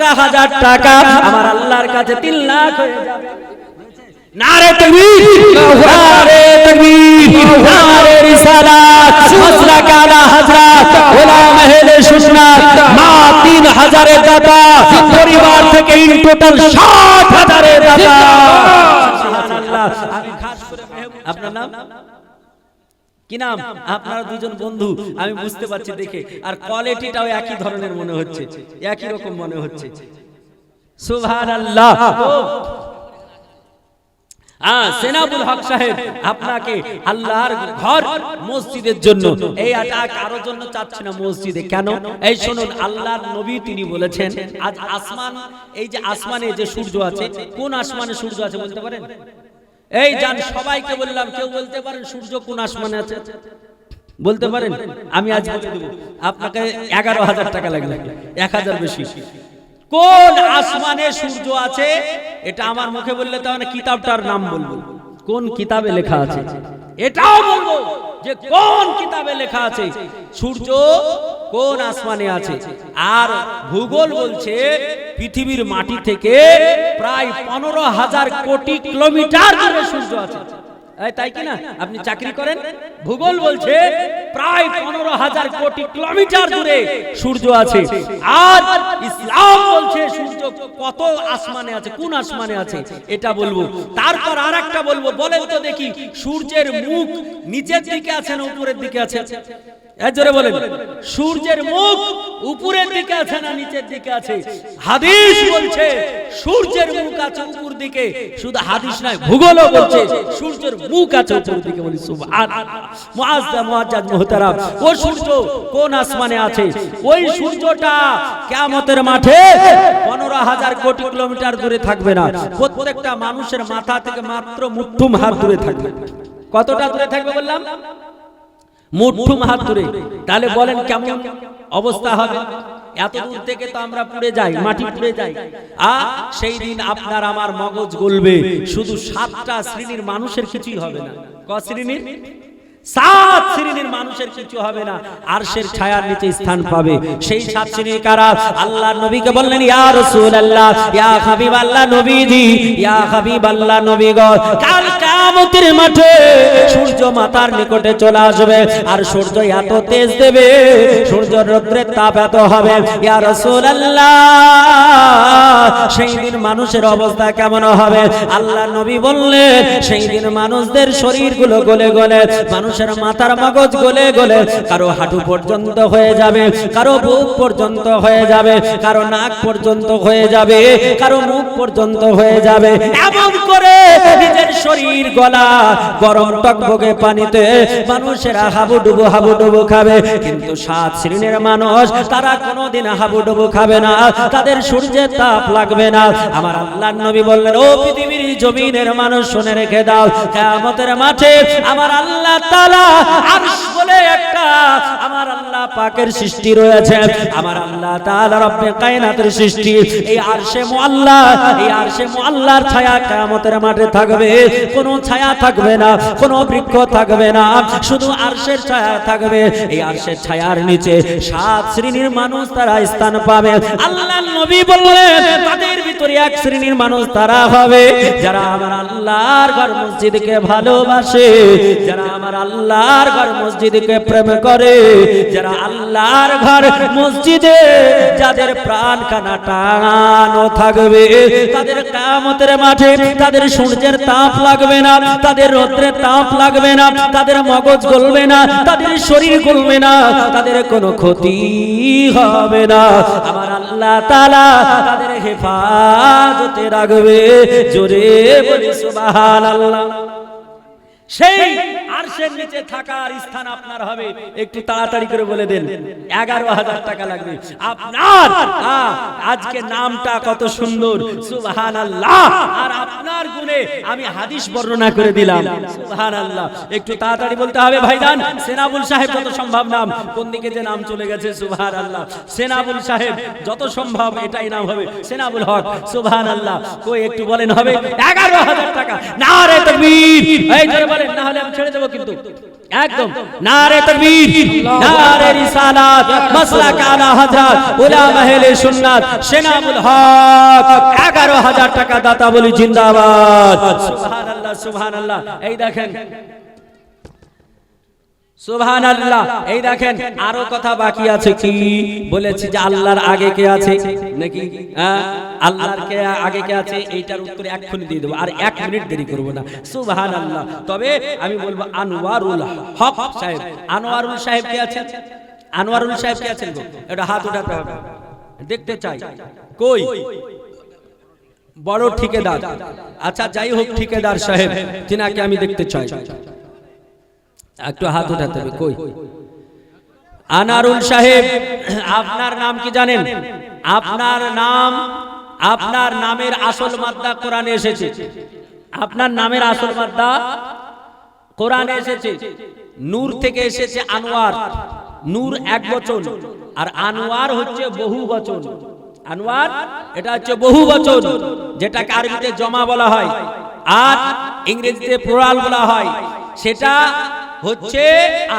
1000 টাকা আমার আল্লাহর কাছে 3 লাখ হয়ে যাবে। নারে তাকবীর, নারে তাকবীর, নারে রিসালাত, হযরত আলা হযরত গোলাম আহলে সুন্নাত মা 3000 এর দাতা, পরিবার থেকে ইন টোটাল 60,000 এর দাতা। সুবহানাল্লাহ। আমি খাস করে আপনার নাম কি নাম? আপনারা দুজন বন্ধু, আমি বুঝতে পারছি দেখে, আর কোয়ালিটিটাও একই ধরনের মনে হচ্ছে, একই রকম মনে হচ্ছে। সুবহানাল্লাহ। সেনাবুল হক সাহেব আপনাকে আল্লাহর ঘর মসজিদের জন্য, এই কারোর জন্য চাচ্ছি না মসজিদে, কেন? এই শুনুন, আল্লাহর নবী তিনি বলেছেন আজ আসমান, এই যে আসমানে যে সূর্য আছে, কোন আসমানে সূর্য আছে বলতে পারেন? এই জান সবাইকে বললাম, কেউ বলতে পারেন সূর্য কোন আসমানে আছে? বলতে পারেন? আমি আজ বলে দেব, আপনাকে 11,000 টাকা লাগবে, 1000 বেশি। কোন আসমানে সূর্য আছে এটা আমার মুখে বললে তো না, কিতাবটার নাম বলবো, কোন কিতাবে লেখা আছে এটাও বলবো, যে কোন কিতাবে লেখা আছে সূর্য কোন আসমানে আছে। আর ভূগোল বলছে পৃথিবীর মাটি থেকে প্রায় 15,000 কোটি কিলোমিটার দূরে সূর্য আছে। তাই কি না? আপনি চাকরি করেন, ভূগোল বলছে প্রায় 15,000 কোটি কিলোমিটার দূরে সূর্য আছে। আর ইসলাম বলছে সূর্য কত আসমানে আছে, কোন আসমানে আছে এটা বলবো। তারপর আরেকটা বলবো, বলেন তো দেখি সূর্যের মুখ নিচের দিকে আছে না উপরের দিকে আছে? জোরে বলেন, সূর্যের মুখ উপরের দিকে আছে না নিচের দিকে আছে? হাদিস বলছে সূর্যের মুখ আছে উপর দিকে, শুধু হাদিস নয় ভূগোলও বলছে সূর্যের মুখ আছে উপর দিকে। বলি সুবহানাল্লাহ। মুআজ্জাজ মুআজ্জাজ মুহতারাম, ওই সূর্য কোন আসমানে আছে? ওই সূর্যটা কিয়ামতের মাঠে 15,000 কোটি কিলোমিটার দূরে থাকবে না, প্রত্যেকটা মানুষের মাথা থেকে মাত্র মুঠ্ঠুম হাত দূরে থাকবে। কতটা দূরে থাকবে বললাম? মুঠ্ঠুম হাত দূরে। তাহলে বলেন কেমন অবস্থা হবে? এত দূর থেকে তো আমরা পুড়ে যাই, মাটি পুড়ে যাই। সেই দিন আপনার আমার মগজ গলবে, শুধু 7টা শ্রেণীর মানুষের কিছুই হবে না। ক শ্রেণীর? 7 শ্রেণীর মানুষের কিছু হবে না, আরশের ছায়ার নিচে স্থান পাবে। সেই 7 শ্রেণীর কারা? আল্লাহর নবীকে বললেন, ইয়া রাসূলুল্লাহ, ইয়া হাবিবাল্লাহ নবীজি, ইয়া হাবিবাল্লাহ নবী গো, কাল কিয়ামতের মাঠে সূর্য মাথার নিকটে চলে আসবে, আর সূর্য এত তেজ দেবে, সূর্যের রৌদ্রের তাপ এত হবে, ইয়া রাসূলুল্লাহ সেই দিন মানুষের অবস্থা কেমন হবে? আল্লাহর নবী বললেন, সেই দিন মানুষদের শরীরগুলো গলে গলে, মানুষের মাথার মগজ গলে গলে কারো হাঁটু পর্যন্ত হয়ে যাবে, কারো বুক পর্যন্ত হয়ে যাবে, কারো নাক পর্যন্ত হয়ে যাবে, কারো মুখ পর্যন্ত হয়ে যাবে। এমন করে নিজের শরীর গলা গরম টকবকে পানিতে মানুষেরা হাবুডুবু খাবে। কিন্তু 7 শ্রেণীর মানুষ, তারা কোনোদিন হাবুডুবু খাবে না, তাদের সূর্যের তাপ লাগবে না। আমার আল্লাহর নবী বললেন, ও পৃথিবীর জমিনের মানুষ শুনে রেখে দাও, কিয়ামতের মাঠে আমার আল্লাহ তাআলা আরশ বলে একটা আমার আল্লাহ পাকের সৃষ্টি রয়েছে, আমার আল্লাহ তাআলা রব্বে কায়নাতের সৃষ্টি। এই আরশে মুআল্লা, এই আরশে মুআল্লার ছায়া কিয়ামতের মাঠে থাকবে। কোনো ছায়া থাকবে না, কোনো বৃক্ষ থাকবে না, শুধু আরশের ছায়া থাকবে। এই আরশের ছায়ার নিচে 7 শ্রেণীর মানুষ তারা স্থান পাবে। আল্লাহর নবী বললেন, তাদের ভিতরে 1 শ্রেণীর মানুষ তারা হবে যারা আমার আল্লাহর ঘর মসজিদকে ভালোবাসে, যারা আমার আল্লাহর ঘর মসজিদকে প্রেম করে, যারা আল্লাহর ঘর মসজিদে যাদের প্রাণ কানা টানো থাকবে, তাদের কিয়ামতের মাঠে তাদের সূর্যের তাপ লাগবে না, তাদের রৌদ্রের তাপ লাগবে না, তাদের মগজ গলবে না, তাদের শরীর গলবে না, তাদের কোনো ক্ষতি হবে না। আমার আল্লাহ তাআলা তাদের হেফাজতে রাখবে। জোরে বলি সুবহানাল্লাহ। সেই আরশের নিচে থাকার স্থান আপনার হবে, একটু তাড়াতাড়ি করে বলে দেন। 11,000 টাকা লাগবে আপনার। আজকে নামটা কত সুন্দর, সুবহানাল্লাহ। আর আপনার গুণে আমি হাদিস বর্ণনা করে দিলাম, সুবহানাল্লাহ। একটু তাড়াতাড়ি বলতে হবে ভাইজান। সেনাবুল সাহেব যত সম্ভব নাম, কোন দিকে যে নাম চলে গেছে, সুবহানাল্লাহ। সেনাবুল সাহেব যত সম্ভব এটাই নাম হবে, সেনাবুল হক, সুবহানাল্লাহ। কই একটু বলেন হবে 11,000 টাকা। নারে তাকবীর, এই জোরে বলেন, না হলে আমি ছেড়ে দেব। কিন্তু একদম নারে তাকবীর নারে রিসালাত মাসলাক আলা হযরত উলামা আহলে সুন্নাত সেনামুল হক 11000 টাকা দাতা বলি জিন্দাবাদ সুবহানাল্লাহ সুবহানাল্লাহ এই দেখেন সুবহানাল্লাহ এই দেখেন আরো কথা বাকি আছে কি বলেছি যে আল্লাহর আগে কে আছে নাকি আল্লাহর কে আগে কে আছে এইটার উত্তর এক্ষুনি দিয়ে দেব আর 1 মিনিট দেরি করব না সুবহানাল্লাহ তবে আমি বলবো আনোয়ারুল হক সাহেব আনোয়ারুল সাহেব কে আছেন আনোয়ারুল সাহেব কে আছেন গো এটা হাত উঠাতে হবে দেখতে চাই কই বড় ঠিকাদার আচ্ছা যাই হোক ঠিকাদার সাহেব যিনাকে আমি দেখতে চাই একটু হাত উঠাতে হবে কই আনারুল সাহেব আপনার নাম কি জানেন আপনার নামের আসল মাদ্দা কোরআনে এসেছে আপনার নামের আসল মাদ্দা কোরআনে এসেছে নূর থেকে এসেছে আনোয়ার নূর এক বচন আর আনোয়ার হচ্ছে বহু বচন আনোয়ার এটা হচ্ছে বহু বচন যেটাকে আরবিতে জমা বলা হয় আর ইংরেজিতে প্লুরাল বলা হয় সেটা হচ্ছে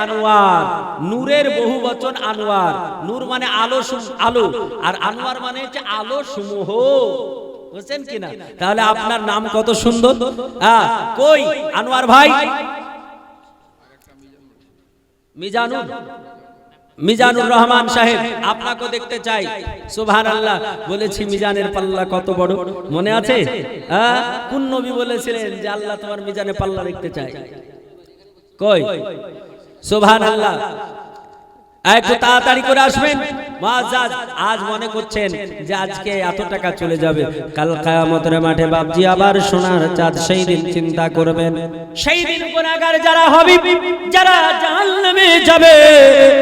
আনোয়ার নূরের বহু বচন আনোয়ার নূর মানে আলো আলো আর আনোয়ার মানে হচ্ছে আলো সমূহ বুঝছেন কিনা তাহলে আপনার নাম কত সুন্দর কই আনোয়ার ভাই মিজানুর রহমান সাহেব আপনাকে দেখতে চাই সুবহানাল্লাহ বলেছি মিজানের পাল্লা কত বড় মনে আছে কোন নবী বলেছিলেন যে আল্লাহ তোমার মিজানের পাল্লা দেখতে চায় কই সুবহানাল্লাহ একটু তাড়াতাড়ি করে আসবেন মুআজ্জাজ আজ মনে করছেন যে আজকে এত টাকা চলে যাবে কাল কিয়ামতের মাঠে বাপজি আবার সোনার চাঁদ সেই দিন চিন্তা করবেন সেই দিন গুনাহগার যারা হবে যারা জাহান্নামে যাবে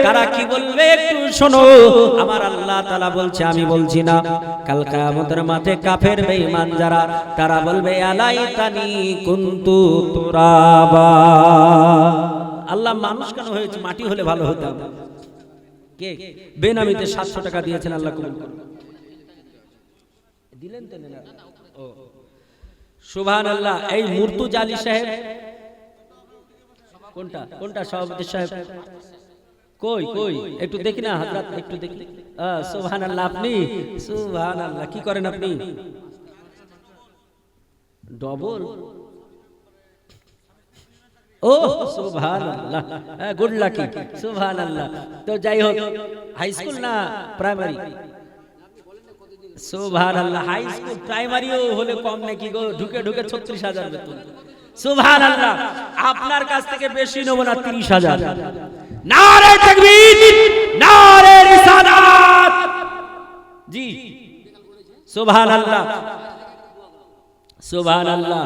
তারা কি বলবে একটু শোনো আমার আল্লাহ তাআলা বলছে আমি বলছি না কাল কিয়ামতের মাঠে কাফের বেঈমান যারা তারা বলবে আলাইতানি কুনতু তুরাবা আল্লাহ মানুষ কেন হয়েছে মাটি হলে ভালো হতো কে বেনামিতে 700 টাকা দিয়েছেন আল্লাহ কবুল করুন দিলেন তো না ও সুবহানাল্লাহ এই মুর্তুজা আলী সাহেব কোনটা সভাপতি সাহেব কই একটু দেখি না হযরত একটু দেখি সুবহানাল্লাহ আপনি সুবহানাল্লাহ কি করেন আপনি ডবল ও সুবহানাল্লাহ গুড লাকি সুবহানাল্লাহ তো যাই হোক হাই স্কুল না প্রাইমারি সুবহানাল্লাহ হাই স্কুল প্রাইমারিও হলে কম নাকি গো ঢুকে 36000 বেতন সুবহানাল্লাহ আপনার কাছ থেকে বেশি নেব না 30000 নারে তাকবীর নারে রিসালাত জি সুবহানাল্লাহ সুবহানাল্লাহ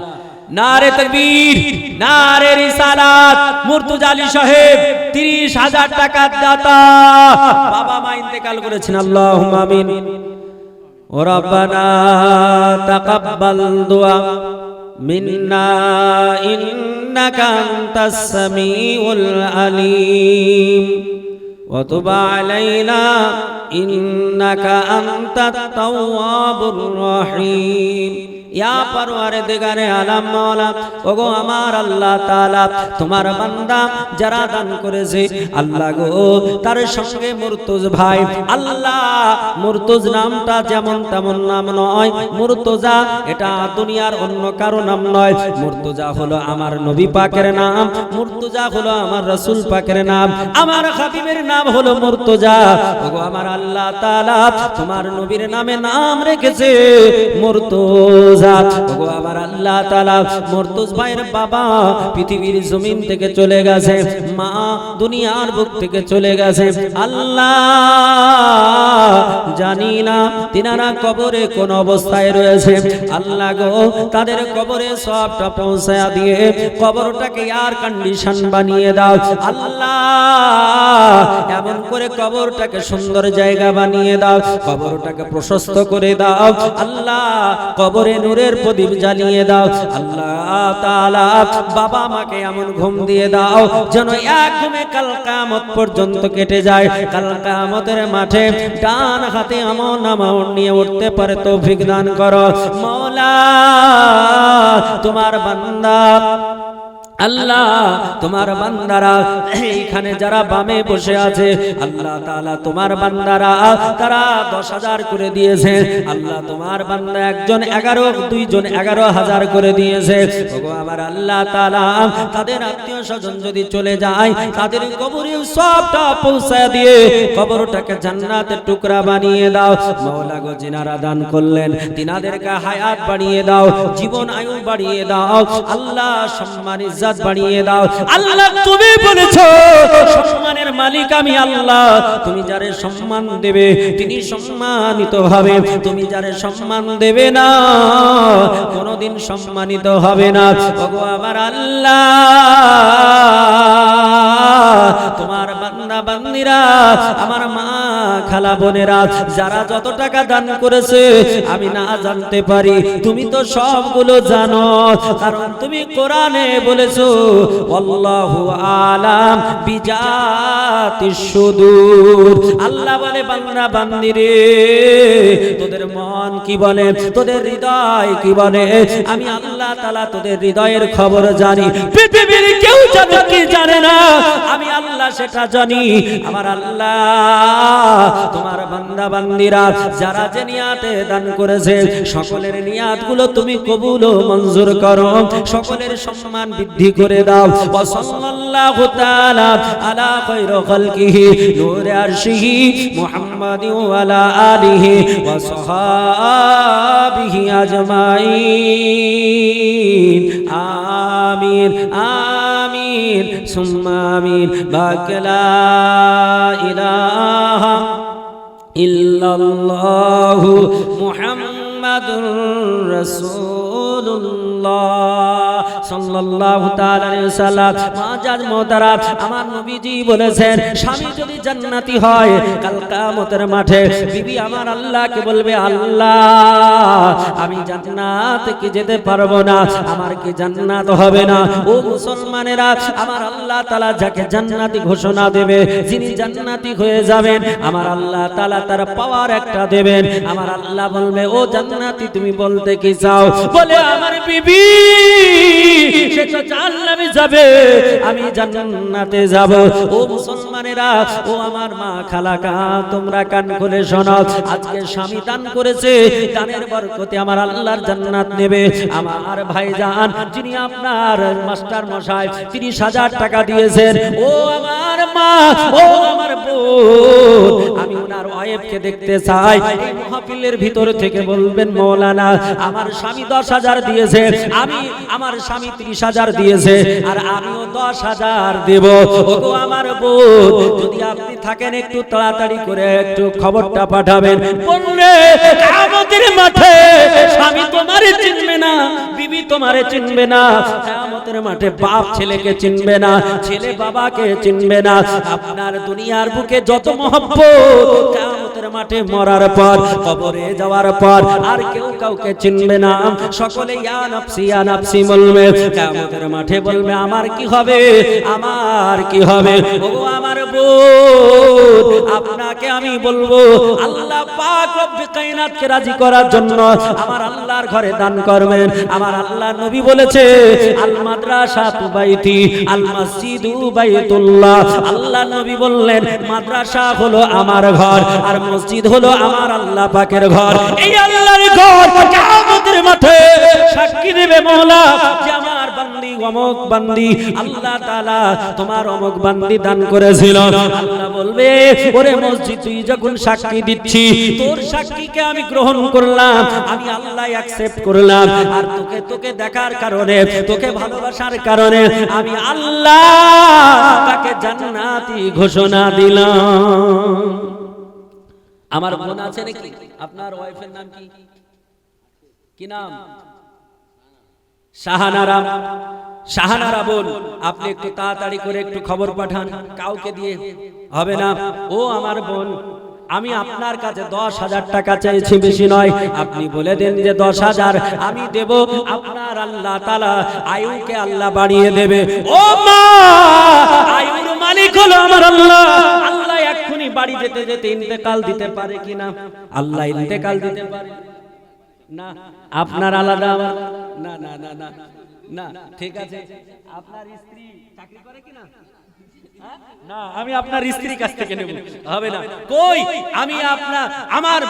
নারে তাকবীর নারে রিসালাত মুর্তুজা আলী সাহেব 30000 টাকা দাতা বাবা মা ইন্তেকাল করেছেন আল্লাহুম্মা আমিন ও রব্বানা তাকাব্বাল দুআ মিন্না ইন্নাকা আনতাস সামিউল আলিম ওয়া তুব আলাইনা ইন্নাকা আনতাত তাওয়াবুর রহিম ইয়া পরওয়ারদিগারে আলাম মাওলা ওগো আমার আল্লাহ তাআলা তোমার বান্দা যারা দান করেছে আল্লাহ গো তার সঙ্গে মুর্তজ ভাই আল্লাহ মুর্তজ নামটা যেমন তেমন নাম নয় মুর্তজা এটা দুনিয়ার অন্য কারো নাম নয় মুর্তজা হলো আমার নবী পাকের নাম মুর্তজা হলো আমার রাসূল পাকের নাম আমার খাতিবের নাম হলো মুর্তজা ওগো আমার আল্লাহ তাআলা তোমার নবীর নামে নাম রেখেছে মুর্তজ ওগো আমার আল্লাহ তাআলা মুর্তজ ভাইয়ের বাবা পৃথিবীর জমিন থেকে চলে গেছে মা দুনিয়ার বুক থেকে চলে গেছে আল্লাহ জানি না তিনারা কবরে কোন অবস্থায় রয়েছে আল্লাহ গো তাদের কবরে সবটা পৌঁছায়া দিয়ে কবরটাকে এয়ার কন্ডিশন বানিয়ে দাও আল্লাহ এমন করে কবরটাকে সুন্দর জায়গা বানিয়ে দাও কবরটাকে প্রশস্ত করে দাও আল্লাহ কবরে নূরের প্রদীপ জ্বালিয়ে দাও আল্লাহ তাআলা বাবা মাকে এমন ঘুম দিয়ে দাও যেন এক ঘুমে কাল কিয়ামত পর্যন্ত কেটে যায় কাল কিয়ামতের মাঠে ডান হাতে আমল নামা নিয়ে উঠতে পারে তৌফিক দান করো মাওলা তোমার বান্দা আল্লাহ তোমার বান্দারা এইখানে যারা বামে বসে আছে আল্লাহ তাআলা তোমার বান্দারা তারা 10,000 করে দিয়েছে আল্লাহ তোমার বান্দা একজন 11 দুইজন 11,000 করে দিয়েছে ওগো আমার আল্লাহ তাআলা তাদের আত্মীয় স্বজন যদি চলে যায় তাদের কবরে সবটা পৌঁছায় দিয়ে কবরটাকে জান্নাতের টুকরা বানিয়ে দাও মাওলা গো যিনারা দান করলেন তিনাদেরকে হায়াত বাড়িয়ে দাও জীবন আয়ু বাড়িয়ে দাও আল্লাহ সম্মান ইজ্জত বাড়িয়ে দাও আল্লাহ তুমি বলেছো সম্মানের মালিক আমি আল্লাহ তুমি যারে সম্মান দেবে তিনি সম্মানিত হবে তুমি যারে সম্মান দেবে না কোনোদিন সম্মানিত হবে না ওগো আমার আল্লাহ তোমার বান্দা বান্দিরা আমার মা খালা বোনেরা যারা যত টাকা দান করেছে আমি না জানতে পারি তুমি তো সবগুলো জানো কারণ তুমি কোরআনে বলেছো আল্লাহু আলাম বিজাতিস সুদূর আল্লাহ বলে বান্দা বান্দিরে তোদের মন কি বলে তোদের হৃদয় কি বলে আমি আল্লাহ তাআলা তোদের হৃদয়ের খবর জানি পৃথিবীর কেউ জানে কি জানে না আমি আল্লাহ সেটা জানি আমার আল্লাহ তোমার বান্দা বান্দিরা যারা যে নিয়াতে দান করেছে সকলের নিয়াতগুলো তুমি কবুল ও মঞ্জুর করো সকলের সম্মান বৃদ্ধি করে দাও ওয়া সাল্লাল্লাহু তাআলা আলা খায়রি খালকিহি নূরে আরশিহি মুহাম্মাদিন ওয়া আলা আলিহি ওয়া সাহাবিহি আজমাইন আমিন আমিন সুম্মা আমিন বাকালা ইলাহা ইল্লাল্লাহু মুহাম্মাদুর রাসূলুল্লাহ সাল্লাল্লাহু তাআলা আলাইহি ওয়াসাল্লাম মাজাজ মোহতারাম আমার নবীজি বলেছেন স্বামী যদি জান্নাতি হয় কাল কিয়ামতের মাঠে বিবি আমার আল্লাহকে বলবে আল্লাহ আমি জান্নাতে কি যেতে পারবো না আমার কি জান্নাত হবে না ও মুসলমানেরা আমার আল্লাহ তাআলা যাকে জান্নাতি ঘোষণা দেবে যিনি জান্নাতি হয়ে যাবেন আমার আল্লাহ তাআলা তার পাওয়ার একটা দেবেন আমার আল্লাহ বলবে ও জান্নাতি তুমি বলতে কি চাও বলে আমার বিবি সে তো জান্নাতে যাবে আমি জান্নাতে যাব ও মুসলমানেরা ও আমার মা খালাকা তোমরা কান খুলে শোনো আজকে স্বামী দান করেছে দানের বরকতে আমার আল্লাহর জান্নাত নেবে আমার ভাইজান যিনি আপনার মাস্টার মশাই 30,000 টাকা দিয়েছেন ও আমার মা ও আমার বোন আমি ওনার ওয়াইফকে দেখতে চাই এই মাহফিলের ভিতর থেকে বলবেন মাওলানা আমার স্বামী 10,000 দিয়েছে আমি আমার স্বামী 30,000 দিয়েছে আর আমিও 10,000 দেব ওগো আমার বোন যদি আপনি থাকেন একটু তাড়াতাড়ি করে একটু খবরটা পাঠাবেন বললে কিয়ামতের মাঠে স্বামী তোমারে চিনবে না বিবি তোমারে চিনবে না কিয়ামতের মাঠে বাপ ছেলেকে চিনবে না ছেলে বাবাকে চিনবে না আপনার দুনিয়ার বুকে যত মহব্বত কিয়ামতের মাঠে মরার পর কবরে যাওয়ার পর আর কেউ কাউকে চিনবে না সকলে ইয়া নাফসি বলবে কিয়ামতের মাঠে বলবে আমার কি হবে আমার কি হবে ও আমার বোন আপনাকে আমি বলবো আল্লাহ পাক রব্বে কায়নাতকে রাজি করার জন্য আমার আল্লাহর ঘরে দান করবেন আমার আল্লাহ নবী বলেছে আল মাদ্রাসাতু বাইতি আল মসজিদু বাইতুল্লাহ আল্লাহ নবী বললেন মাদ্রাসা হলো আমার ঘর আর মসজিদ হলো আমার আল্লাহ পাকের ঘর এই আল্লাহর ঘর কিয়ামতের মাঠে সাক্ষী দেবে মাওলা যে আমার বান্দি অমুক বান্দি আল্লাহ তাআলা তোমার অমুক বান্দি দান করেছিল আল্লাহ বলবে ওরে মসজিদ তুই যখন সাক্ষী দিচ্ছি তোর সাক্ষীকে আমি গ্রহণ করলাম আমি আল্লাহ অ্যাকসেপ্ট করলাম আর তোকে দেখার কারণে তোকে ভালোবাসার কারণে আমি আল্লাহ তাকে জান্নাতি ঘোষণা দিলাম আমার বোন আছে নাকি আপনার ওয়াইফের নাম কি কি নাম শাহানারা বোন আপনি একটু তাড়াতাড়ি করে একটু খবর পাঠান কাউকে দিয়ে হবে না ও আমার বোন আমি আপনার কাছে 10,000 টাকা চাইছি বেশি নয় আপনি বলে দেন যে 10,000 আমি দেব আপনার আল্লাহ তাআলা আয়ুকে আল্লাহ বাড়িয়ে দেবে ও মা আয়ুর মালিক হলো আমার আল্লাহ আল্লাহ এক্ষুনি বাড়ি যেতে যেতে ইন্তেকাল দিতে পারে কিনা আল্লাহ ইন্তেকাল দিতে পারে না আপনার আলাদা আমার না না না না না ঠিক আছে আপনার স্ত্রী চাকরি করে কিনা না আমি আপনার স্ত্রীর কাছ থেকে নেব হবে না কই আমি আপনার আমার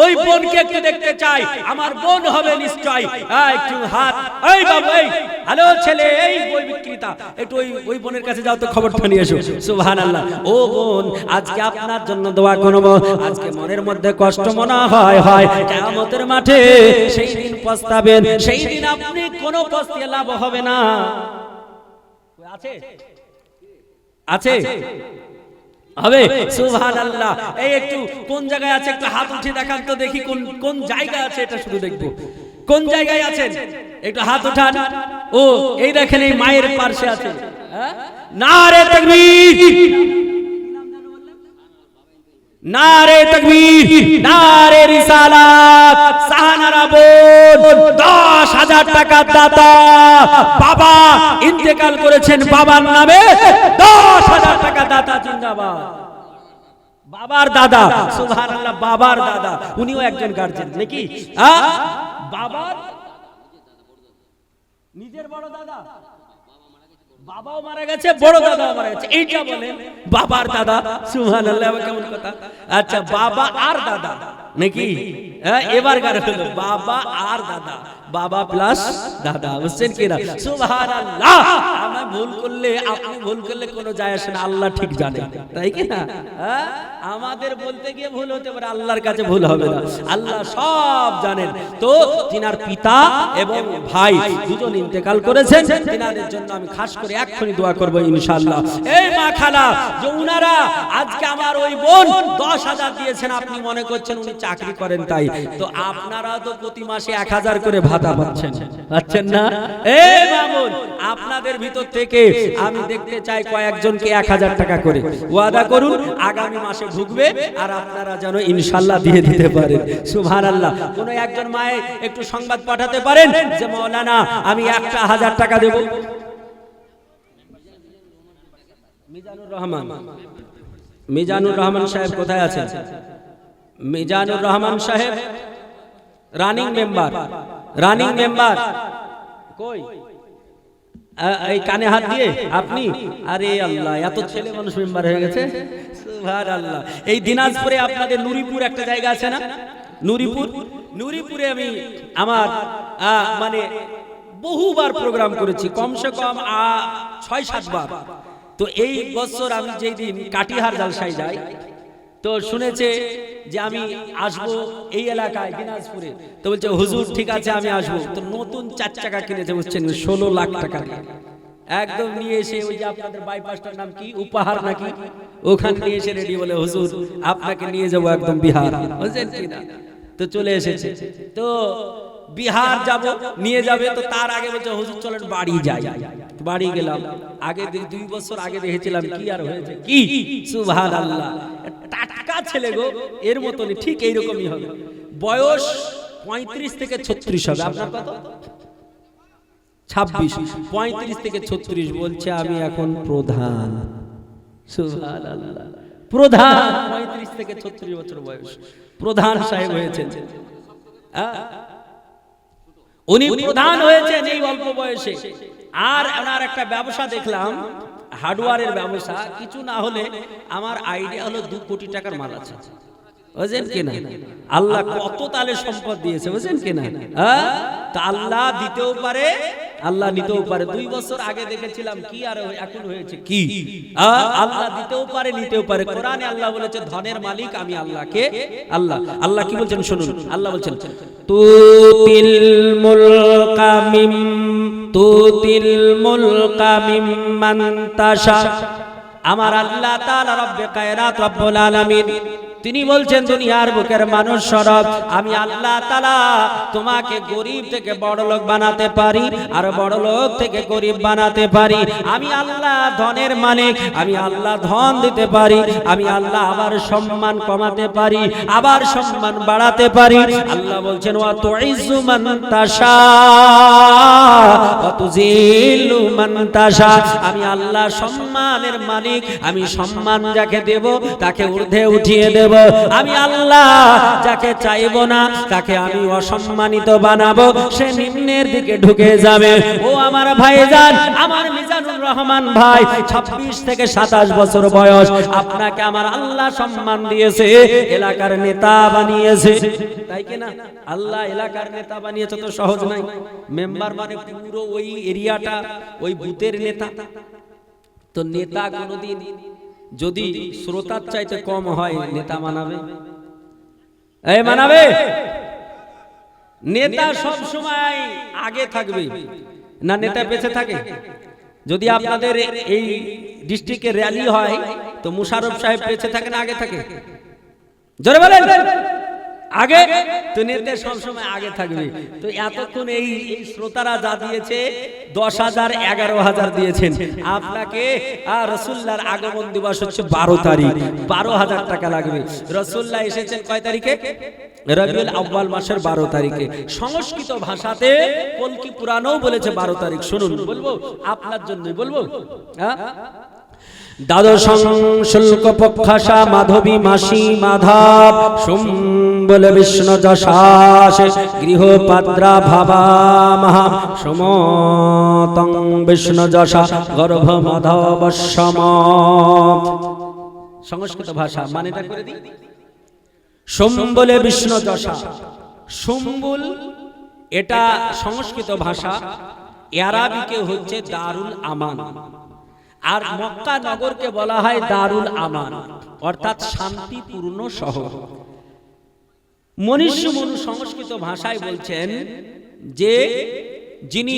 ওই বোনকে একটু দেখতে চাই আমার বোন হবে নিশ্চয় একটু হাত এই বাবু এই হ্যালো ছেলে এই বই বিক্রেতা একটু ওই বোনের কাছে যাও তো খবরটা নিয়ে এসো সুবহানাল্লাহ ও বোন আজকে আপনার জন্য দোয়া করব আজকে মনের মধ্যে কষ্ট মনে হয় কিয়ামতের মাঠে সেই দিন পস্তাবেন সেই দিন আপনি কোনো পস্তিয়ে লাভ হবে না আছে আছে হবে সুবহানাল্লাহ এই একটু কোন জায়গায় আছে একটু হাত উঠিয়ে দেখান তো দেখি কোন কোন জায়গায় আছে এটা শুধু দেখবো কোন জায়গায় আছেন একটু হাত উঠান ও এই দেখেন এই মায়ের পাশে আছে নারে তাকবীর নারে তাকবীর নারে রিসালাত সাহানারা বোন 10,000 টাকার দাতা বাবা ইন্তেকাল করেছেন বাবার নামে 10,000 টাকা দাতা জিন্দাবাদ বাবার দাদা সুবহানাল্লাহ বাবার দাদা উনিও একজন গার্জিয়ান নাকি বাবার নিজের বড় দাদা বাবাও মারা গেছে বড় দাদাও মারা গেছে এইটা বলেন বাবার দাদা সুবহানাল্লাহ কেমন কথা আচ্ছা বাবা আর দাদা নাকি এবার গার হলো বাবা আর দাদা বাবা প্লাস দাদা বুঝছেন কি না সুবহানাল্লাহ আমি ভুল করলে আপনি ভুল করলে কোনো যায় আসে না আল্লাহ ঠিক জানে তাই কি না আমাদের বলতে গিয়ে ভুল হতে পারে আল্লাহর কাছে ভুল হবে না আল্লাহ সব জানেন তো তিনার পিতা এবং ভাই দুজন ইন্তেকাল করেছেন তিনাদের জন্য আমি খাস করে এক্ষুনি দোয়া করব ইনশাআল্লাহ এই মা খালা যে উনারা আজকে আমার ওই বোন 10,000 দিয়েছেন আপনি মনে করছেন উনি চাকরি করেন তাই তো আপনারা তো প্রতি মাসে 1,000 করে ভাতা পাচ্ছেন না এই মামুন আপনাদের ভিতর থেকে আমি দেখতে চাই কয়েকজনকে 1,000 টাকা করে ওয়াদা করুন আগামী মাসে ঢুকবে আর আপনারা যেন ইনশাআল্লাহ দিয়ে দিতে পারেন সুবহানাল্লাহ কোন একজন মায়ে একটু সংবাদ পাঠাতে পারেন যে মাওলানা আমি 1,000 টাকা দেব মিজানুর রহমান সাহেব কোথায় আছেন মিজানুর রহমান সাহেব রানিং মেম্বার কই এই কানে হাত দিয়ে আপনি আরে আল্লাহ এত ছেলে মানুষ মেম্বার হয়ে গেছে সুবহানাল্লাহ এই দিনাজপুরে আপনাদের নুরিপুর একটা জায়গা আছে না নুরিপুরে আমি আমার মানে বহুবার প্রোগ্রাম করেছি কমসে কম 6-7 বার তো এই বছর আমি যেই দিন কাটিহার জালসায় যাই তো শুনেছে যে আমি আসবো এই এলাকায় দিনাজপুরে তো বলছে হুজুর ঠিক আছে আমি আসবো তো নতুন 4 চাকা কিনেছে বুঝছেন 16 লাখ টাকা একদম নিয়ে এসে ওই যে আপনাদের বাইপাসটার নাম কি উপহার নাকি ওখানে নিয়ে এসে রেডি বলে হুজুর আপনাকে নিয়ে যাবো একদম বিহার বুঝছেন কি না তো চলে এসেছে তো বিহার যাব নিয়ে যাবে তো তার আগে বলছে হুজুর চলেন বাড়ি যাই বাড়ি গেলাম আগে 2 বছর আগে দেখেছিলাম কি আর হয়েছে কি সুবহানাল্লাহ টাটকা ছেলে গো এর মতনই ঠিক এইরকমই হবে বয়স 35 থেকে 36 হবে আপনার কত 26 35 থেকে 36 বলছে আমি এখন প্রধান সুবহানাল্লাহ প্রধান 35 থেকে 36 বছর বয়স প্রধান সাহেব হয়েছেন উনি প্রধান হয়েছেন এই অল্প বয়সে আর ওনার একটা ব্যবসা দেখলাম হার্ডওয়্যারের ব্যবসা কিছু না হলে আমার আইডিয়া হলো 2 কোটি টাকার মাল আছে বুঝেন কিনা আল্লাহ কত তালে সম্পদ দিয়েছে বুঝেন কিনা তা আল্লাহ দিতেও পারে আল্লাহ নিতেও পারে 2 বছর আগে দেখেছিলাম কি আর এখন হয়েছে কি আল্লাহ দিতেও পারে নিতেও পারে কোরআনে আল্লাহ বলেছে ধনের মালিক আমি আল্লাহকে আল্লাহ কি বলছেন শুনুন আল্লাহ বলছেন তুতিল মুলকা মিম্মান তাশা আমার আল্লাহ তাআলা রব্বে কায়নাত রব্বুল আলামিন তিনি বলছেন দুনিয়ার বুকের মানুষ সরব আমি আল্লাহ তাআলা তোমাকে গরীব থেকে বড়লোক বানাতে পারি আর বড়লোক থেকে গরীব বানাতে পারি আমি আল্লাহ ধনের মালিক আমি আল্লাহ ধন দিতে পারি আমি আল্লাহ আবার সম্মান কমাতে পারি আবার সম্মান বাড়াতে পারি আল্লাহ বলছেন ওয়া তুইজ্জু মান তাশা ওয়া তুযিল্লু মান তাশা আমি আল্লাহ সম্মানের মালিক আমি সম্মান যাকে দেব তাকে ঊর্ধ্বে উঠিয়ে দেব দেব। আমি আল্লাহ যাকে চাইবো না তাকে আমি অসম্মানিত বানাবো, সে নিম্নের দিকে ঢুকে যাবে। ও আমার ভাইজান, আমার মিজানুর রহমান ভাই, 26 থেকে 27 বছর বয়স, আপনাকে আমার আল্লাহ সম্মান দিয়েছে, এলাকার নেতা বানিয়েছে, তাই কি না? আল্লাহ এলাকার নেতা বানিয়েছে তো সহজ নাই। মেম্বার মানে পুরো ওই এরিয়াটা, ওই বুথের নেতা। তো নেতা কোনোদিন যদি শ্রোতার চাইতে কম হয়, নেতা মানাবে? এই মানাবে? নেতা সব সময় আগে থাকবে না, নেতা বেঁচে থাকে? যদি আপনাদের এই ডিস্ট্রিক্টে র্যালি হয় তো মুশারফ সাহেব বেঁচে থাকে না আগে থাকে? জোরে বলেন। আগে তো নেতা সব সময় আগে থাকবে। তো এতক্ষণ এই শ্রোতারা যা দিয়েছে 10,000 11,000 দিয়েছেন আপনাকে। আর রাসূলুল্লাহর আগমন দিবস হচ্ছে 12 তারিখ, 12,000 টাকা লাগবে। রাসূলুল্লাহ এসেছেন কয় তারিখে? রবিউল আউয়াল মাসের 12 তারিখে। সংস্কৃত ভাষাতে কলকি পুরাণও বলেছে 12 তারিখ। শুনুন, বলবো আপনার জন্যই বলবো। হ্যাঁ, দ্বাদশ শুল্ক পক্ষাসা মাধবী মাসি মাধব শুম্বল বিষ্ণু যশাস গৃহপাদ্রা ভাবা মহা সমতং বিষ্ণু যশা গর্ভ মাধব সম। সংস্কৃত ভাষা মানেটা করে দিই। শুম্বলে বিষ্ণু যশা, শুম্বুল এটা সংস্কৃত ভাষা, আরবিকে হচ্ছে দারুল আমান, আর মক্কা নগরকে বলা হয় দারুল আমান, অর্থাৎ শান্তিপূর্ণ শহর। মনীষী মনু সংস্কৃত ভাষায় বলছেন যে যিনি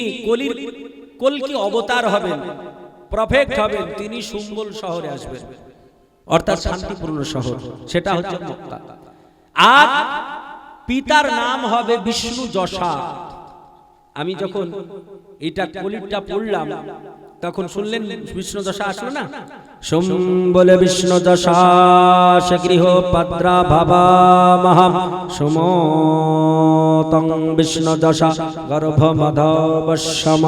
কলকি অবতার হবেন, প্রফেট হবেন, তিনি শুম্বল শহরে আসবেন, অর্থাৎ শান্তিপূর্ণ শহর, সেটা হচ্ছে মক্কা। আর পিতার নাম হবে বিষ্ণু যশা। আমি যখন এটা কলিটা পড়লাম তখন শুনলেন বিষ্ণু দশা আসলো না? শুম্বলে বিষ্ণু দশা গৃহ পাদ্রা ভাবা মহা সমতং বিষ্ণু দশা গর্ভ মাধব সম।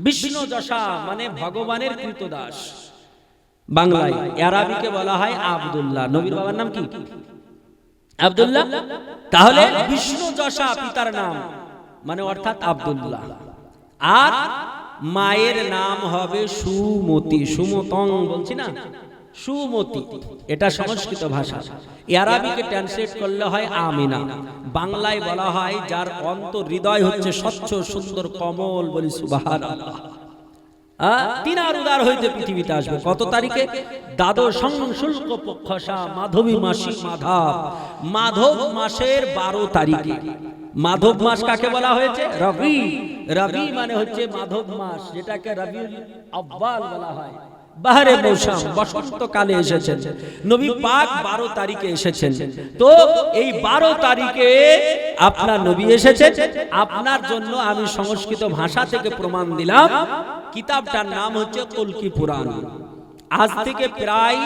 বিষ্ণু দশা মানে ভগবানের কৃতদাস, বাংলায়। আরবিকে বলা হয় আব্দুল্লাহ। নবীর বাবার নাম কি? আব্দুল্লাহ। তাহলে বিষ্ণু দশা পিতার নাম, মানে অর্থাৎ আব্দুল্লাহ। আর মায়ের নাম হবে সুমতি, সুমতং বলছি না, সুমতি। এটা সংস্কৃত ভাষা। আরবিকে ট্রান্সলেট করলে হয় আমিনা। বাংলায় বলা হয় যার অন্তর হৃদয় হচ্ছে স্বচ্ছ সুন্দর কমল, বলি সুবহানাল্লাহ। তিনার উদার হইতে পৃথিবীতে আসবে কত তারিখে? দ্বাদশ শুল্ক পক্ষসা মাধবী মাসি মাধব, মাধব মাসের 12 তারিখে। মাধব মাস কাকে বলা হয়েছে? রবি। রবি মানে হচ্ছে মাধব মাস, যেটাকে রবিউল আউয়াল বলা হয়। বাহারে মৌসুম, বসন্তকালে এসেছেন নবী পাক। 12 তারিখে এসেছেন। তো এই 12 তারিখে আপনার নবী এসেছেন। আপনার জন্য আমি সংস্কৃত ভাষা থেকে প্রমাণ দিলাম। কিতাবটার নাম হচ্ছে কলকি পুরাণ। আজ থেকে প্রায়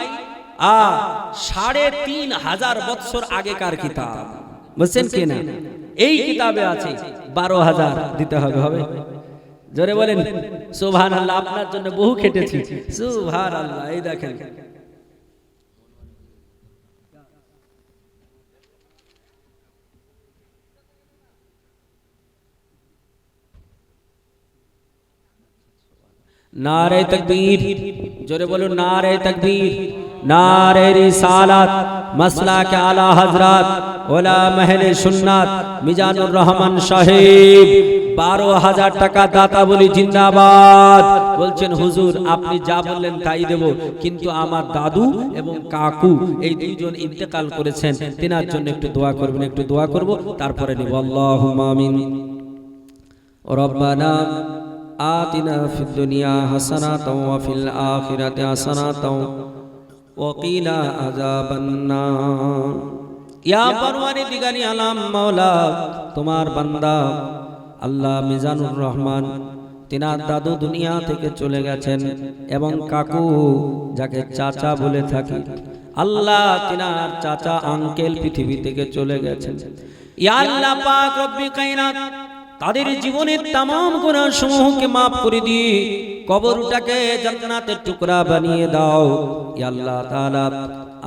3,500 বছর আগেকার কিতাব, বুঝছেন কি না? এই কিতাবে আছে 12,000 দিতে হবে। জোরে বলেন সুবহানাল্লাহ। আপনার জন্য বহু খেটেছি, সুবহানাল্লাহ। এই দেখেন, नारे तकबीर, जोरे बोलो नारे तकबीर, नारे रिसालत, मसला के आला हजरत ओला महले सुन्नत मिजानुर रहमान साहेब 12,000 টাকা দাতা বলি জিন্দাবাদ। বলছেন হুজুর আপনি যা বললেন তাই দেব, কিন্তু আমার দাদু এবং কাকু এই দুইজন ইন্তেকাল করেছেন, তিনার জন্য একটু দোয়া করবেন। একটু দোয়া করব, তারপরে নিব। আল্লাহুম্মা আমিন। রব্বানা आतिना फिद दुनिया हसनातौ व फिल आखिरति हसनातौ व क़ीना अज़ाबन्नार। या परवरदिगारी आलम मौला, तुम्हार बंदा আল্লাহ মিজানুর রহমান, তিনার দাদু দুনিয়া থেকে চলে গেছেন এবং কাকু যাকে চাচা বলে থাকি, আল্লাহ তিনার চাচা আঙ্কেল পৃথিবী থেকে চলে গেছেন। ইয়া আল্লাহ পাক রব্বি কায়নাত, তাদের জীবনের तमाम গুনাহ সমূহকে maaf করে দিয়ে কবরটাকে জান্নাতের টুকরা বানিয়ে দাও। ইয়া আল্লাহ তাআলা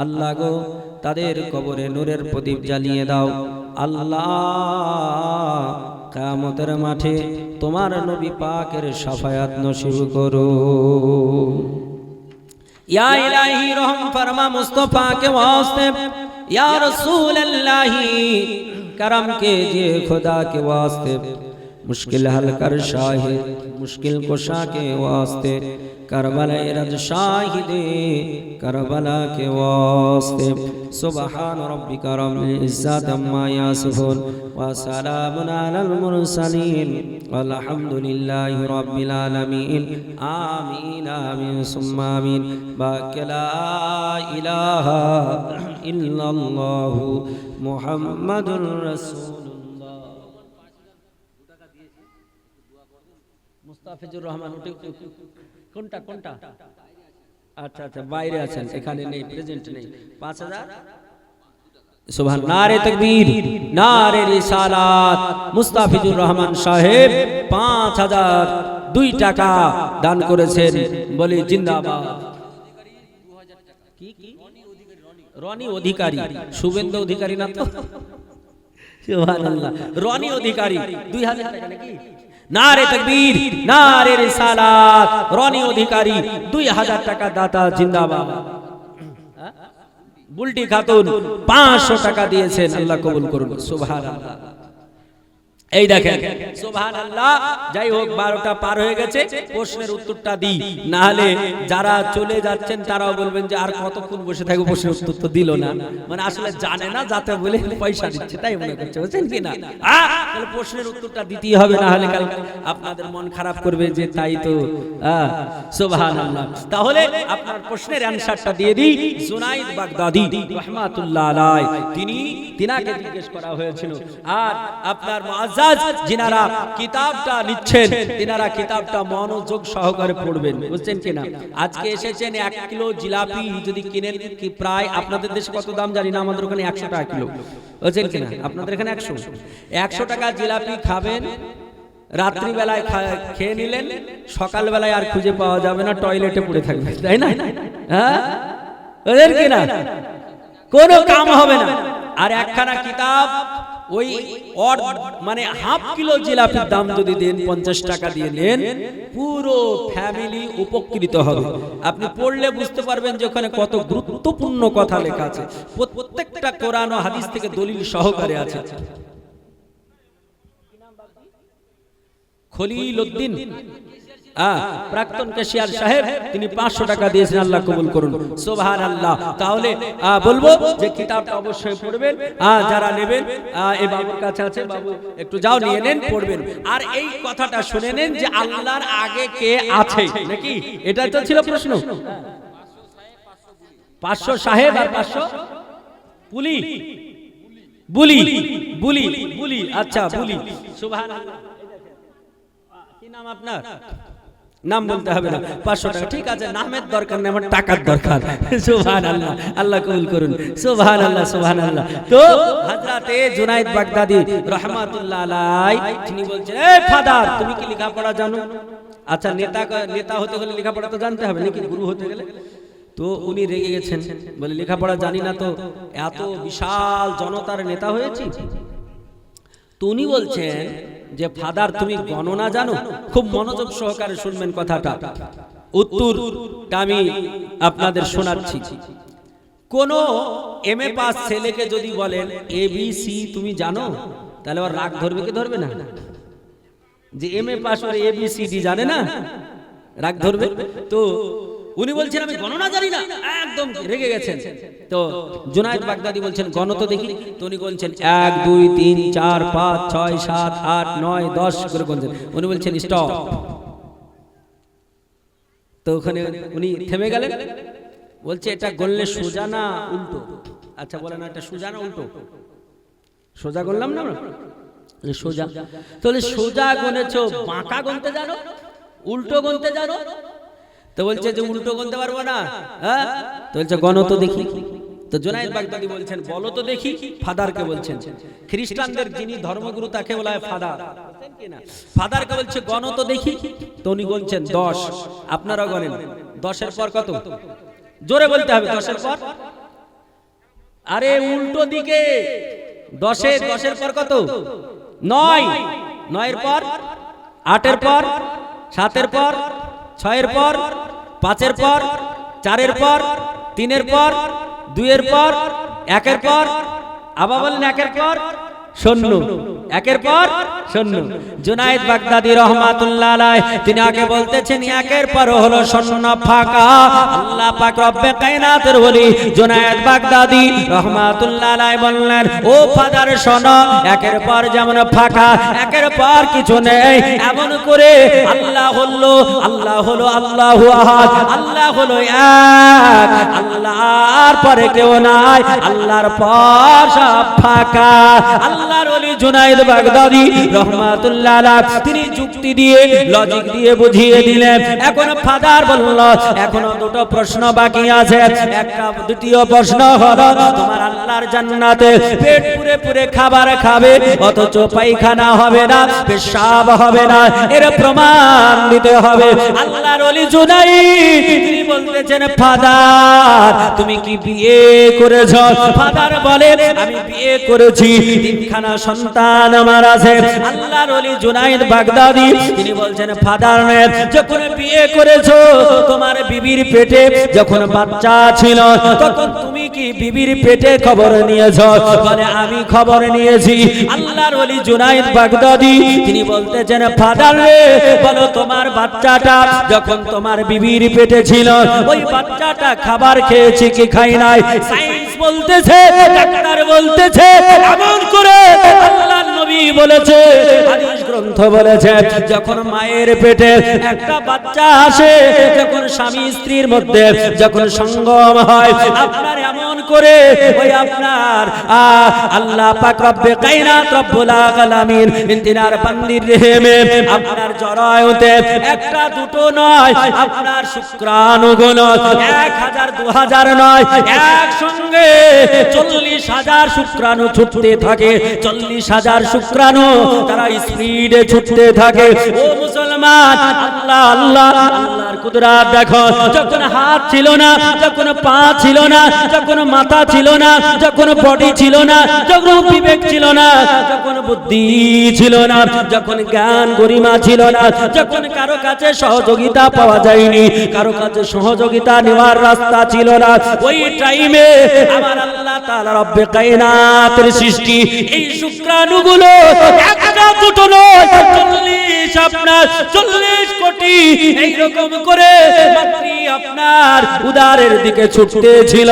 আল্লাহ গো তাদের কবরে নূরের প্রদীপ জ্বালিয়ে দাও আল্লাহ কিয়ামতের মাঠে তোমার নবী পাকের শাফায়াত নসিব করো या इलाही रहम फरमा मुस्तफा के वास्ते या रसूल अल्लाह करम के जे खुदा के वास्ते मुश्किल हल कर शाहिद मुश्किल कुशा के वास्ते करबला इरद शाहिदे करबला के वास्ते सुबहान रब्बिका रब्बिल इज्जति अम्मा यासिफून व सलामुन अलल मुरसलीन वल्हम्दुलिल्लाहि रब्बिल आलमीन आमीन आमीन सुम्मा आमीन ला इलाहा इल्लल्लाह मुहम्मदुर रासूलुल्लाह মুস্তাফিজুর রহমান কোনটা কোনটা আচ্ছা আচ্ছা বাইরে আছেন এখানে নেই প্রেজেন্ট নেই 5000 সুবহান নারে তাকবীর নারে রিসালাত মুস্তাফিজুর রহমান সাহেব 5002 টাকা দান করেছেন বলি জিন্দাবাদ কি কি রনি অধিকারী শুভেন্দু অধিকারী না তো সুবহানাল্লাহ রনি অধিকারী 2000 টাকা নাকি नारे तकबीर नारे रिसालात रनी अधिकारी 2000 টাকা দাতা জিন্দাবাদ বুলটি খাতুন 500 টাকা দিয়েছেন আল্লাহ কবুল করুন সুবহানাল্লাহ এই দেখেন সুবহানাল্লাহ যাই হোক 12টা পার হয়ে গেছে প্রশ্নের উত্তরটা দিই না হলে যারা চলে যাচ্ছেন তারাও বলবেন যে আর কতক্ষণ বসে থাকবো প্রশ্নের উত্তর তো দিল না মানে আসলে জানে না যাতে বলে পয়সা দিচ্ছে তাই মনে করছে বুঝছেন কি না তাহলে প্রশ্নের উত্তরটা দিতেই হবে না হলে কাল আপনাদের মন খারাপ করবে যে তাই তো সুবহানাল্লাহ তাহলে আপনার প্রশ্নের অ্যানসারটা দিয়ে দিই জুনাইদ বাগদাদি রাহমাতুল্লাহ আলাইহি তিনাকে জিজ্ঞেস করা হয়েছিল আর আপনার মুআজ্জাজ যিনারা কিতাবটা নিচ্ছেন তিনারা কিতাবটা মনোযোগ সহকারে পড়বেন বুঝছেন কি না আজকে এসেছেন 1 কিলো জিলাপি যদি কিনেন কি প্রায় আপনাদের দেশে কত দাম জানি না আমাদের ওখানে 100 টাকা কিলো বুঝছেন কি না আপনাদের এখানে 100 টাকা জিলাপি খাবেন রাত্রি বেলায় খেয়ে নিলেন সকাল বেলায় আর খুঁজে পাওয়া যাবে না টয়লেটে পড়ে থাকবে তাই না হ্যাঁ বুঝছেন কি না কোনো কাম হবে না আর একখানা কিতাব ওই মানে হাফ কিলো জিলাপির দাম যদি দেন 50 টাকা দিয়ে নেন পুরো ফ্যামিলি উপকৃত হবে আপনি পড়লে বুঝতে পারবেন যে ওখানে কত গুরুত্বপূর্ণ কথা লেখা আছে প্রত্যেকটা কোরআন ও হাদিস থেকে দলিল সহকারে আছে খলিলউদ্দিন প্রাক্তন ক্যাশিয়ার সাহেব তিনি 500 টাকা দিয়েছেন আল্লাহ কবুল করুন সুবহানাল্লাহ তাহলে বলবো যে কিতাবটা অবশ্যই পড়বেন যারা নেবেন এই বাবুর কাছে আছে বাবু একটু যাও নিয়ে নেন পড়বেন আর এই কথাটা শুনে নেন যে আল্লাহর আগে কে আছে নাকি এটাই তো ছিল প্রশ্ন 500 সাহেব আর 500 পুলি বুলি বুলি বুলি আচ্ছা বুলি সুবহানাল্লাহ কি নাম আপনার নাম বলতে হবে না 500 টাকা ঠিক আছে নামের দরকার নেই আমার টাকার দরকার সুবহানাল্লাহ আল্লাহ কবুল করুন সুবহানাল্লাহ সুবহানাল্লাহ তো হযরতে জুনাইদ বাগদাদি রাহমাতুল্লাহ আলাইহি তিনি বলছেন এই ফাদার তুমি কি লেখাপড়া জানো আচ্ছা নেতা হতে হলে লেখাপড়া তো জানতে হবে নাকি গুরু হতে গেলে তো উনি রেগে গেছেন বলে লেখাপড়া জানি না তো এত বিশাল জনতার নেতা হয়েছি তো উনি বলছেন যে ফাদার তুমি গণনা জানো খুব মনোযোগ সহকারে শুনবেন কথাটা উত্তরটা আমি আপনাদের শোনাচ্ছি কোন এমএ পাস ছেলেকে যদি বলেন এবিসি তুমি জানো তাহলে ওর রাগ ধরবে কি ধরবে না যে এমএ পাস ওর এবিসিডি জানে না রাগ ধরবে তো উনি বলছেন আমি গণনা জানি না একদম রেগে গেছেন তো জুনাইদ বাগদাদি বলছেন গণ তো দেখি তো উনি বলছেন 1 2 3 4 5 6 7 8 9 10 করে বলছেন উনি বলছেন স্টপ তো ওখানে উনি থেমে গেলেন বলছে এটা গণলে সোজা না উল্টো আচ্ছা বলেন এটা সোজা না উল্টো সোজা করলাম না সোজা তাহলে সোজা গণেছো বাঁকা গণতে জানো উল্টো গণতে জানো তো বলছে যে উল্টো গুনতে পারবো না হ্যাঁ তো বলছে গণ তো দেখি তো জুনাইদ বাগদাদি বলছেন বলো তো দেখি ফাদারকে বলছেন খ্রিস্টানদের যিনি ধর্মগুরু তাকে বলা হয় ফাদার বুঝছেন কি না ফাদারকে বলছে গণ তো দেখি তো উনি বলছেন 10 আপনারা গণেন 10 এর পর কত জোরে বলতে হবে 10 এর পর আরে উল্টো দিকে। 10-এর পর কত? 9, 9-এর পর 8-এর পর 7-এর পর 6-এর পর 5-এর পর 4-এর পর 3-এর পর 2-এর পর 1-এর পর, আবার বলেন 1-এর পর 0, 1-এর পর 0। জুনায়েদ বাগদাদী রহমাতুল্লাহ আলাইহি তিনি আগে বলতেছেন 1-এর পর হলো 0 ফাঁকা। আল্লাহ পাক রব্বে কায়নাতের ওলি জুনায়েদ বাগদাদী রহমাতুল্লাহ আলাইহি বললেন, ও ফাদার শোনো, 1-এর পর যেমন ফাঁকা, 1-এর পর কিছু নেই, এমন করে আল্লাহ হলো আল্লাহু আহাদ, আল্লাহ হলো এক, আল্লাহর পরে কেউ নাই, আল্লাহর পর সব ফাঁকা। আল্লাহর ওলি জুনায়েদ বাগদাদী রহমাতুল্লাহ আলাইহি তিনি যুক্তি দিয়ে, লজিক দিয়ে বুঝিয়ে দিলেন। এখন ফাদার বলল, এখনো দুটো প্রশ্ন বাকি আছে। একটা দ্বিতীয় প্রশ্ন হলো, তোমার আল্লাহর জান্নাতে পেট পুরে পুরে খাবার খাবে, অথচ পায়খানা হবে না, পেশাব হবে না, এর প্রমাণ দিতে হবে। আল্লাহর ওলি জুনায়েদ তিনি বলতেছেন, ফাদার তুমি কি বিয়ে করেছো? ফাদার বলে, আমি বিয়ে করেছি, 3খানা সন্তান আমার আছে। আল্লাহর ওলি জুনায়েদ বাগদাদী তিনি বলছেন, ফাদার যখন বিয়ে করেছো, তোমার বিবির পেটে যখন বাচ্চা ছিল, তখন তুমি কি বিবির পেটে খবর নিয়েছো? বলে, আমি খবর নিয়েছি। আল্লাহর ওলি জুনায়েদ বাগদাদী তিনি বলতেছেন, ফাদার বলো, তোমার বাচ্চাটা যখন তোমার বিবির পেটে ছিল, ওই বাচ্চাটা খাবার খেয়েছে কি খাই নাই? সায়েন্স বলতেছে, ডাক্তার বলতেছে, এমন করে আল্লাহর নবী বলেছে, হাদিস গ্রন্থ বলেছে, যখন মায়ের পেটে একটা বাচ্চা আসে, যখন স্বামী স্ত্রীর মধ্যে যখন সঙ্গম হয়, আপনার এমন করে ওই আপনার আল্লাহ পাক রব্বে কায়নাত রব্বুল আলামিন তিনার বান্দির রেহেমে আপনার জরায়ুতে একটা দুটো নয়, আপনার শুক্রাণুগুলো 1000 2000 নয়, একসঙ্গে 40,000 শুক্রাণু ছুটতে থাকে। 40,000 শুক্রাণু তারা স্পিডে ছুটতে থাকে। ও মুসলমান, আল্লাহ আল্লাহ আল্লাহর কুদরত দেখো। যখন হাত ছিল না, যখন পা ছিল না, যখন মাথা ছিল না, যখন বডি ছিল না, যখন বিবেক ছিল না, যখন বুদ্ধি ছিল না, যখন জ্ঞান গরিমা ছিল না, যখন কারো কাছে সহযোগিতা পাওয়া যায়নি, কারো কাছে সহযোগিতা নেওয়ার রাস্তা ছিল না, ওই টাইমে আমার আল্লাহ তাআলা রব্বে কায়নাতের সৃষ্টি এই শুক্রাণুগুলো একটা দুটো নয়, 40 কোটি এইরকম করে মাতৃ আপনার উদারের দিকে ছুটতে ছিল।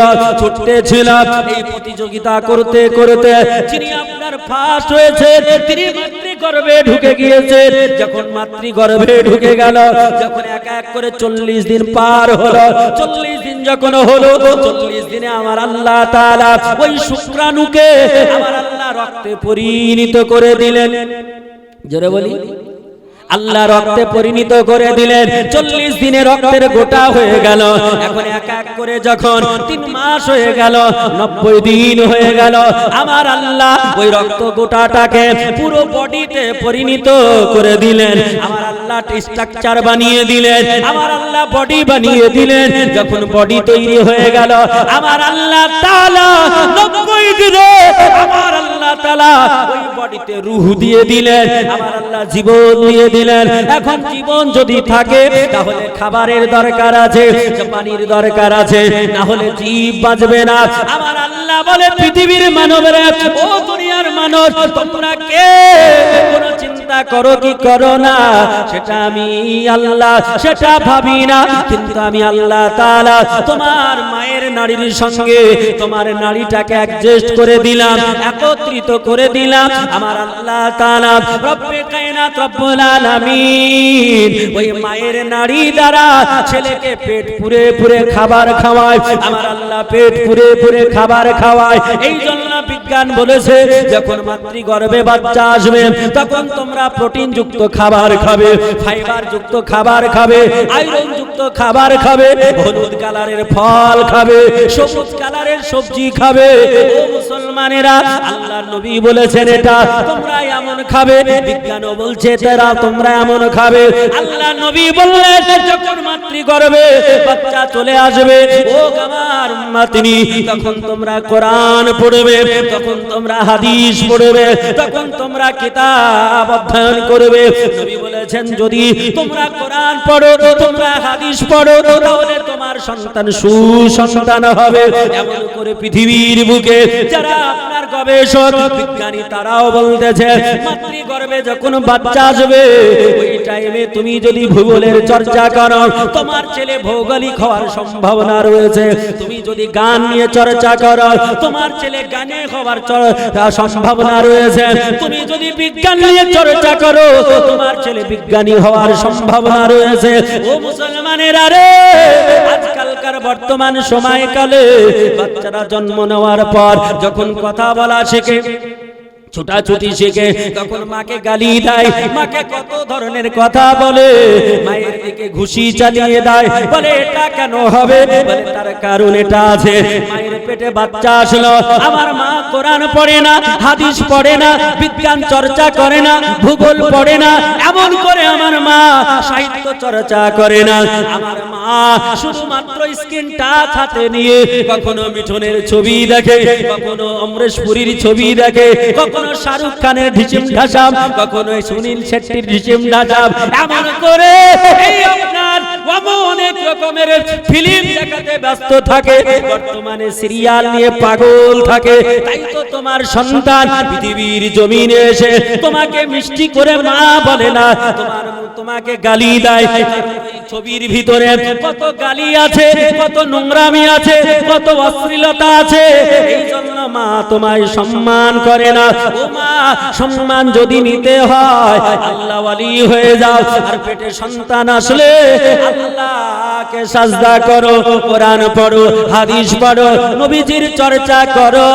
এই প্রতিযোগিতা করতে করতে যিনি আপনার ফার্স্ট হয়েছে, তিনি মাতৃগর্ভে ঢুকে গিয়েছেন। যখন মাতৃগর্ভে ঢুকে গেল, যখন এক এক করে 40 দিন পার হলো, 40 দিন যখন হলো, 40 দিনে আমার আল্লাহ তাআলা ওই শুক্রাণুকে আমার আল্লাহ রক্তে পরিণত করে দিলেন। জোরে বলি, আল্লাহ রক্তে পরিণত করে দিলেন। 40 দিনে রক্তের গোটা হয়ে গেল। এখন এক এক করে যখন 3 মাস হয়ে গেল, 90 দিন হয়ে গেল, আমার আল্লাহ ওই রক্ত গোটাটাকে পুরো বডিতে পরিণত করে দিলেন। আমার আল্লাহ স্ট্রাকচার বানিয়ে দিলেন, আমার আল্লাহ বডি বানিয়ে দিলেন। যখন বডি তৈরি হয়ে গেল, আমার আল্লাহ তাআলা 90 দিনে আমার আল্লাহ তাআলা ওই বডিতে রূহ দিয়ে দিলেন, আমার আল্লাহ জীবন দিয়ে দিলেন। এখন জীবন যদি থাকে, তাহলে খাবারের দরকার আছে, পানির দরকার আছে, না হলে জীব বাঁচবে না। আমার আল্লাহ বলে, পৃথিবীর মানবরা, ও দুনিয়ার মানব, তোমরা কে কোন চিন্তা করো কি করো না, সেটা আমি আল্লাহ সেটা ভাবি না, কিন্তু আমি আল্লাহ তাআলা তোমার মায়ের নাড়ির সঙ্গে তোমার নাড়িটাকে অ্যাডজাস্ট করে দিলাম, একত্রিত করে দিলাম। আমার আল্লাহ তাআলা রব্বে কায়নাত রব্বুল আলামিন ওই মায়ের নাড়ি দ্বারা ছেলেকে পেট পুরে পুরে খাবার খাওয়ায়। আমার আল্লাহ পেট পুরে পুরে খাবার খাওয়ায়। এই জন্য বিজ্ঞান বলেছে, যখন মাতৃগর্ভে বাচ্চা আসবে, তখন তোমরা প্রোটিন যুক্ত খাবার খাবে, ফাইবার যুক্ত খাবার খাবে, আয়রন যুক্ত খাবার খাবে, হলুদ কালারের ফল খাবে, সবুজ কালারের সবজি খাবে। ও মুসলমান, মুসলমানেরা, আল্লাহর নবী বলেছেন এটা তোমরা এমন খাবে, বিজ্ঞানও বলছে তোমরা এমন খাবে। আল্লাহর নবী বললেন যখন মাতৃগর্ভে বাচ্চা চলে আসবে, ও আমার উম্মতিনি, তখন তোমরা কোরআন পড়বে, তখন তোমরা হাদিস পড়বে, তখন তোমরা কিতাব অধ্যয়ন করবে। নবী বলেছেন যদি তোমরা কোরআন পড়ো, তোমরা হাদিস পড়ো, তাহলে তোমার সন্তান সুসন্তান হবে। এমন করে পৃথিবীর বুকে যারা আপনার গবেষক বিজ্ঞানী তারাও বলতেছে মাতৃগর্ভে যখন বাচ্চা আসবে ওই টাইমে তুমি যদি ভূগোলের চর্চা করো তোমার ছেলে ভৌগোলিক হওয়ার সম্ভাবনা রয়েছে। তুমি যদি গান নিয়ে চর্চা করো তোমার ছেলে গানে হওয়ার সম্ভাবনা রয়েছে। তুমি যদি বিজ্ঞান নিয়ে চর্চা করো তোমার ছেলে বিজ্ঞানী হওয়ার সম্ভাবনা রয়েছে। ও মুসলমানেরা রে, আজকালকার বর্তমান সময়কালে বাচ্চারা জন্ম নেওয়ার পর যখন কথা বলা শেখে, ছোটাছুটি শেখে, তখন মাকে গালি দেয়, মাকে কত ধরনের কথা বলে, মায়ের দিকে ঘুষি চালিয়ে দেয়, বলে এটা কেন হবে, বলে তার কারণ এটা আছে। মায়ের পেটে বাচ্চা আসলো, আমার মা কোরআন পড়ে না, হাদিস পড়ে না, বিজ্ঞান চর্চা করে না, ভূগোল পড়ে না, এমন করে আমার মা সাহিত্য চর্চা করে না। আমার মা শুধুমাত্র স্ক্রিন টাচ হাতে নিয়ে কখনো মিঠুনের ছবি দেখে, কখনো অমরেশ পুরীর ছবি দেখে, কখনো শাহরুখ খানের ঢিচিম ঢাসাম, কখনো সুনীল শেট্টির ঢিচিম ঢাসাম, এমন করে এই আপনার অনেক রকমের ফিল্ম দেখাতে ব্যস্ত থাকে, বর্তমানে সিরিয়াল নিয়ে পাগল থাকে। তাই তো তোমার সন্তান পৃথিবীর জমিনে এসে তোমাকে মিষ্টি করে মা বলে না, তোমাকে গালি দেয়। ছবির ভিতরে কত গালি আছে, কত নোংরামি আছে, কত অশ্লীলতা আছে, এই জন্য মা তোমায় সম্মান করে না। ও মা, সম্মান যদি নিতে হয় আল্লাহ ওয়ালি হয়ে যাও, আর পেটে সন্তান আসলে আল্লাহকে সাজদা করো, কোরআন পড়ো, হাদিস পড়ো, নবীজির চর্চা করো,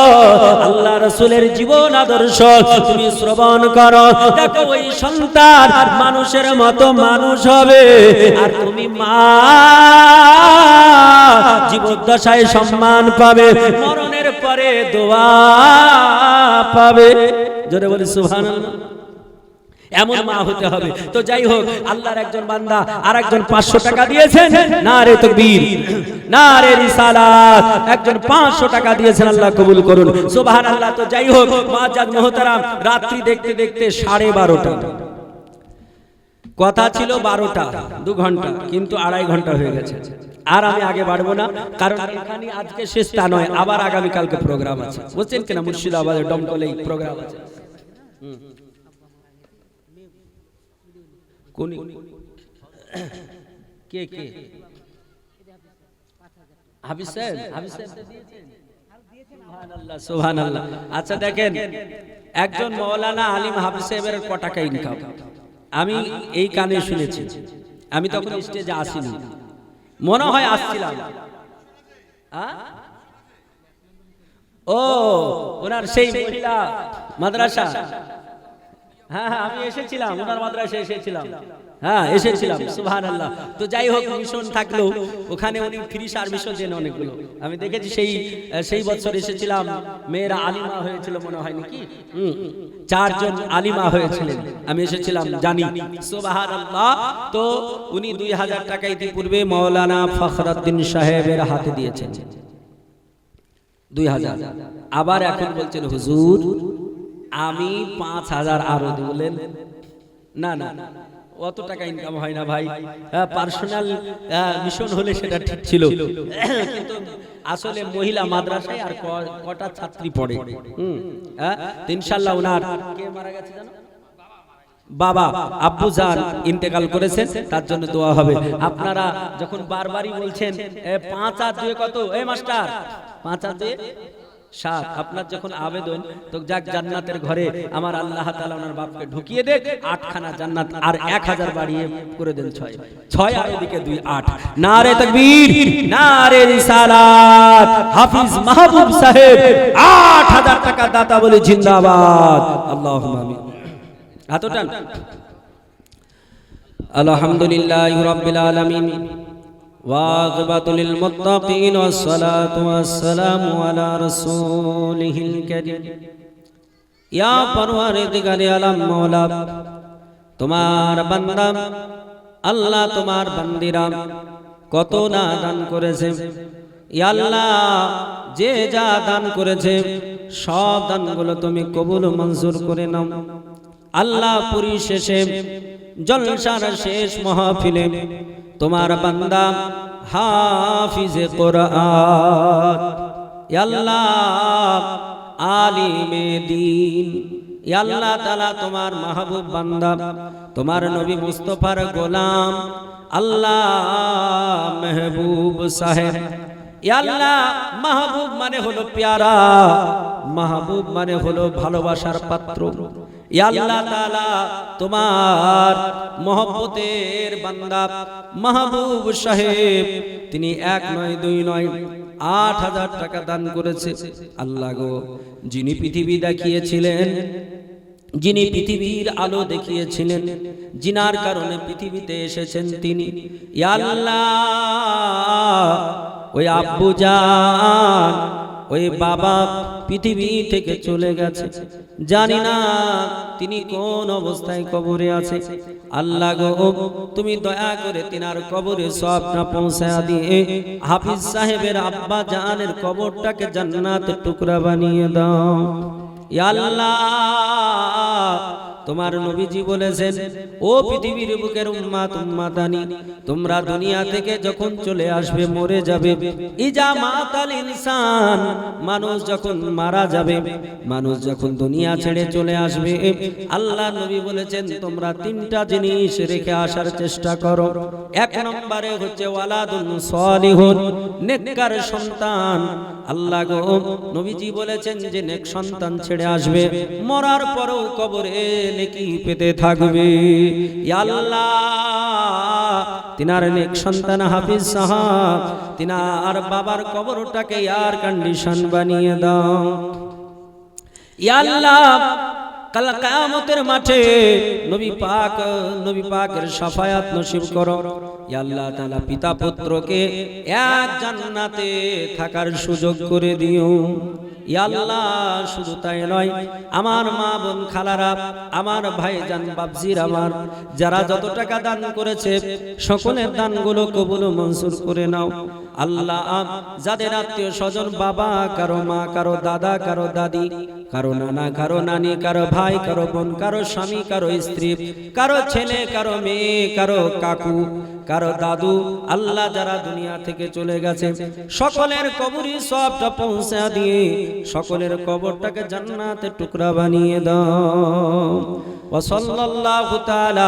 আল্লাহ রাসূলের জীবন আদর্শ তুমি শ্রবণ করো। দেখো ওই সন্তান মানুষের মতো মানুষ হবে, আর তুমি মা জীবদ্দশায় সম্মান পাবে, মরণের পরে দোয়া পাবে। জোরে বলি সুবহানাল্লাহ। এমন মা হতে হবে। তো যাই হোক, আল্লাহর একজন বান্দা আর একজন 500 টাকা দিয়েছেন, নারে তাকবীর, নারে রিসালাত, একজন 500 টাকা দিয়েছেন, আল্লাহ কবুল করুন, সুবহানাল্লাহ। তো যাই হোক, মুআজ্জাজ মুহতারাম, রাত্রি দেখতে দেখতে 12:30, কথা ছিল 12টা, 2 ঘন্টা, কিন্তু 2.5 ঘন্টা হয়ে গেছে। আর আমি আগে বাড়বো না, কারণ এখানে আজকে শেষ তা নয়, আবার আগামী কালকে প্রোগ্রাম আছে, বুঝছেন কিনা? মুর্শিদাবাদে ডমকলেই প্রোগ্রাম আছে। কোন কে কে হাফিজ সাহেব, হাফিজ সাহেব দিয়েছেন, সুবহানাল্লাহ সুবহানাল্লাহ। আচ্ছা দেখেন, একজন মাওলানা আলিম হাফিজ সাহেবের কত টাকা ইনকাম আমি এই কানে শুনেছি। আমি তখন স্টেজে আসিনি, মনে হয় আসছিলাম। ও ওনার সেই মহিলা মাদ্রাসা, হ্যাঁ হ্যাঁ আমি এসেছিলাম, ওনার মাদ্রাসায় এসেছিলাম, হ্যাঁ এসেছিলাম, সুবহানাল্লাহ। তো যাই হোক, মিশন থাকলো ওখানে, উনি ফ্রি সার্ভিসও দেন অনেকগুলো, আমি দেখেছি। সেই বছর এসেছিলাম, মেয়েরা আলিমা হয়েছিল মনে হয় নাকি, 4 জন আলিমা হয়েছিলেন, আমি এসেছিলাম, জানি, সুবহানাল্লাহ। তো উনি 2000 টাকা ইতিপূর্বে মাওলানা ফখরুদ্দিন সাহেবের হাতে দিয়েছেন, 2000। আবার এখন বলছেন হুজুর আমি 5000 আরো দিলেন। না না, অত টাকা ইনকাম হয় না ভাই, পার্সোনাল মিশন হলে সেটা ঠিক ছিল, কিন্তু আসলে মহিলা মাদ্রাসায় আর কটা ছাত্রী পড়ে। ইনশাআল্লাহ ওনার কে মারা গেছে জানো? বাবা আব্বু জান ইন্তেকাল করেছেন, তার জন্য দোয়া হবে। আপনারা যখন বারবারই বলছেন 5 আর 2 কত, এই মাস্টার 5 আর 2 7, আপনার যখন আবেদন, তো যাক জান্নাতের ঘরে আমার আল্লাহ তাআলা ওনার বাপকে ঢুকিয়ে দেখ, 8খানা জান্নাত, আর 1000 বাড়িয়ে করে দেন 6 আর এদিকে 2, 8। নারে তাকবীর, নারে রিসালাত, হাফিজ মাহবুব সাহেব 8000 টাকা দাতা বলে জিন্দাবাদ, আল্লাহুম্মা আমিন। হাতটান। আলহামদুলিল্লাহি রাব্বিল আলামিন والعاقبة للمتقين والصلاة والسلام على رسوله الكريم या परवरदिगारे आलम मौला তোমার বান্দা আল্লাহ তোমার বান্দিরা কত না দান করেছে ইয়া আল্লাহ যে যা দান করেছে সব দানগুলো তুমি কবুল মঞ্জুর করে নাও আল্লাহ পরিশেষে জলসার শেষ মাহফিলে তোমার বান্দা হাফিজে কোরআন ইয়া আল্লাহ আলিমে দ্বীন ইয়া আল্লাহ তাআলা তোমার মাহবুব বান্দা তোমার নবী মুস্তাফার গোলাম আল্লাহ মেহবুব সাহেব ইয়া আল্লাহ মাহবুব মানে হলো প্যারা মাহবুব মানে হলো ভালোবাসার পাত্র ইয়া আল্লাহ তাআলা তোমার মহব্বতের বান্দা মাহবুব সাহেব তিনি এক নয় দুই নয় ৮,০০০ টাকা দান করেছে আল্লাহ গো যিনি পৃথিবী দেখিয়েছিলেন যিনি পৃথিবীর আলো দেখিয়েছিলেন জিনার কারণে পৃথিবীতে এসেছেন তিনি ইয়া আল্লাহ ওই আব্বু জান ওই বাবা পৃথিবী থেকে চলে গেছে জানি না তিনি কোন অবস্থায় কবরে আছে আল্লাহ গো তুমি দয়া করে তিনার কবরে সওয়াবটা পৌঁছায়া দিয়ে হাফিজ সাহেবের আব্বা জানের কবরটাকে জান্নাতের টুকরা বানিয়ে দাও ইয়া আল্লাহ তোমার নবীজি বলেছেন ও পৃথিবীর বুকের উম্মাত উম্মাতানি তোমরা দুনিয়া থেকে যখন চলে আসবে মরে যাবে ইজা মাতাল ইনসান মানুষ যখন মারা যাবে মানুষ যখন দুনিয়া ছেড়ে চলে আসবে আল্লাহ নবী বলেছেন তোমরা তিনটা জিনিস রেখে আসার চেষ্টা করো এক নম্বরে হচ্ছে ওয়ালাদুন সালিহুন নেককার সন্তান আল্লাহ গো নবীজি বলেছেন যে নেক সন্তান ছেড়ে আসবে মরার পরেও কবরে নেকি পেতে থাকবে ইয়া আল্লাহ তিনার নেক সন্তান হাফিজ সাহেব তিনার বাবার কবরটাকে এয়ার কন্ডিশন বানিয়ে দাও ইয়া আল্লাহ কাল কিয়ামতের মাঠে নবী পাকের শাফায়াত নসিব করো ইয়া আল্লাহ তাআলা পিতা পুত্রকে এক জান্নাতে থাকার সুযোগ করে দিও ইয়া আল্লাহ শুধু তাই নয় আমার মা বোন খালারা আমার ভাইজান বাবজির আমার যারা যত টাকা দান করেছে সকলের দানগুলো কবুল মঞ্জুর করে নাও আল্লাহ যাদের আত্মীয় স্বজন বাবা কারো মা কারো দাদা কারো দাদি কারো নানা কারো নানি কারো ভাই কারো বোন কারো স্বামী কারো স্ত্রী কারো ছেলে কারো মেয়ে কারো কাকু কারো দাদু আল্লাহ যারা দুনিয়া থেকে চলে গেছে সকলের কবরে সবটা পৌঁছে দিয়ে সকলের কবরটাকে জান্নাতের টুকরা বানিয়ে দাও ওয়া সাল্লাল্লাহু তাআলা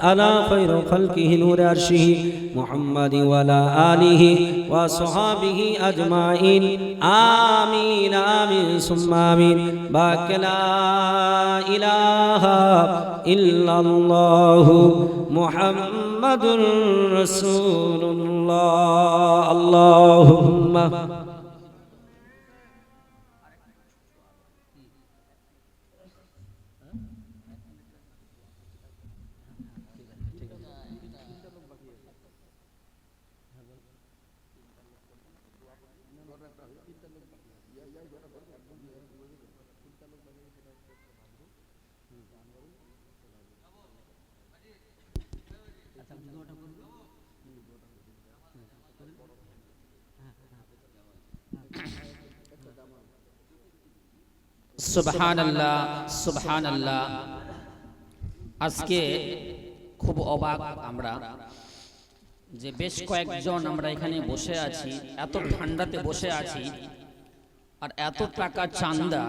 আলা খায়রি খালকিহি নূর আরশিহি মুহাম্মাদি ওয়া আলা আলিহি ওয়া সাহাবিহি আজমাইন আমিন আমিন সুম্মা আমিন বাকালা ইলাহা ইল্লাল্লাহু মুহাম্মাদুর রাসূলুল্লাহ আল্লাহুম্মা সুবহানাল্লাহ সুবহানাল্লাহ আজকে খুব অবাক আমরা যে বেশ কয়েকজন আমরা এখানে বসে আছি এত ঠান্ডাতে বসে আছি আর এত টাকা চাঁদা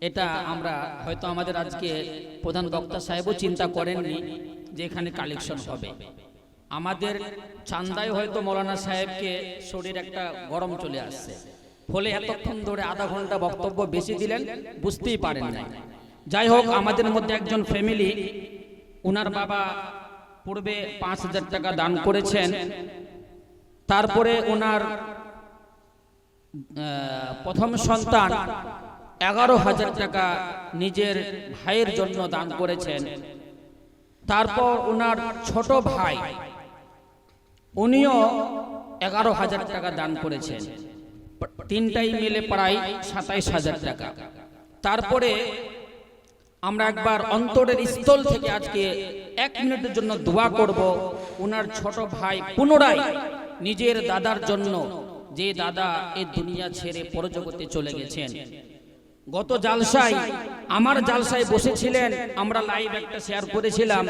এটা আমরা হয়তো আমাদের আজকে প্রধান বক্তা সাহেবও চিন্তা করেননি যে এখানে কালেকশন হবে আমাদের চাঁদায় হয়তো মৌলানা সাহেবকে শরীর একটা গরম চলে আসছে ফলে এতক্ষণ ধরে আধা ঘন্টা বক্তব্য বেশি দিলেন বুঝতেই পারেন না যাই হোক আমাদের মধ্যে একজন ফ্যামিলি ওনার বাবা পূর্বে ৫,০০০ টাকা দান করেছেন তারপরে ওনার প্রথম সন্তান ১১,০০০ টাকা নিজের ভাইয়ের জন্য দান করেছেন তারপর ওনার ছোট ভাই উনিও 11,000 টাকা দান করেছেন, তিনটাই মিলে প্রায় 27,000 টাকা। তারপরে আমরা একবার অন্তরের স্থল থেকে আজকে 1 মিনিটের জন্য দোয়া করব ওনার ছোট ভাই পুনরায় নিজের দাদার জন্য, যে দাদা এই দুনিয়া ছেড়ে পরজগতে চলে গেছেন। গত জালসায়, আমার জালসায় বসেছিলেন, আমরা লাইভ একটা শেয়ার করেছিলাম।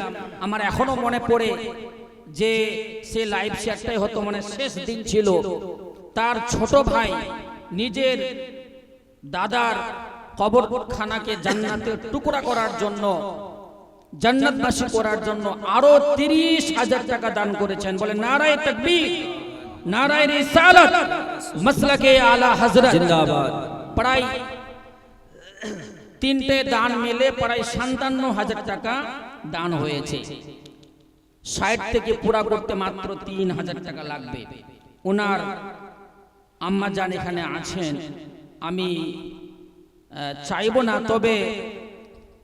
আমার এখনো মনে পড়ে যে সে লাইভ শেয়ারটাই হতো, মানে শেষ দিন ছিল। তার ছোট ভাই নিজের দাদার কবরখানাকে জান্নাতের টুকরা করার জন্য, জান্নাতবাসী করার জন্য আরো 30,000 টাকা দান করেছেন। বলে নারায়ে তাকবীর, নারায়ে রিসালাত, মাসলাকে আলা হযরত জিন্দাবাদ। প্রায় তিনটে দান মিলে প্রায় 57,000 টাকা দান হয়েছে। 60 থেকে পুরা করতে মাত্র 3,000 টাকা লাগবে। ওনার আম্মা জান এখানে আছেন, আমি চাইবো না, তবে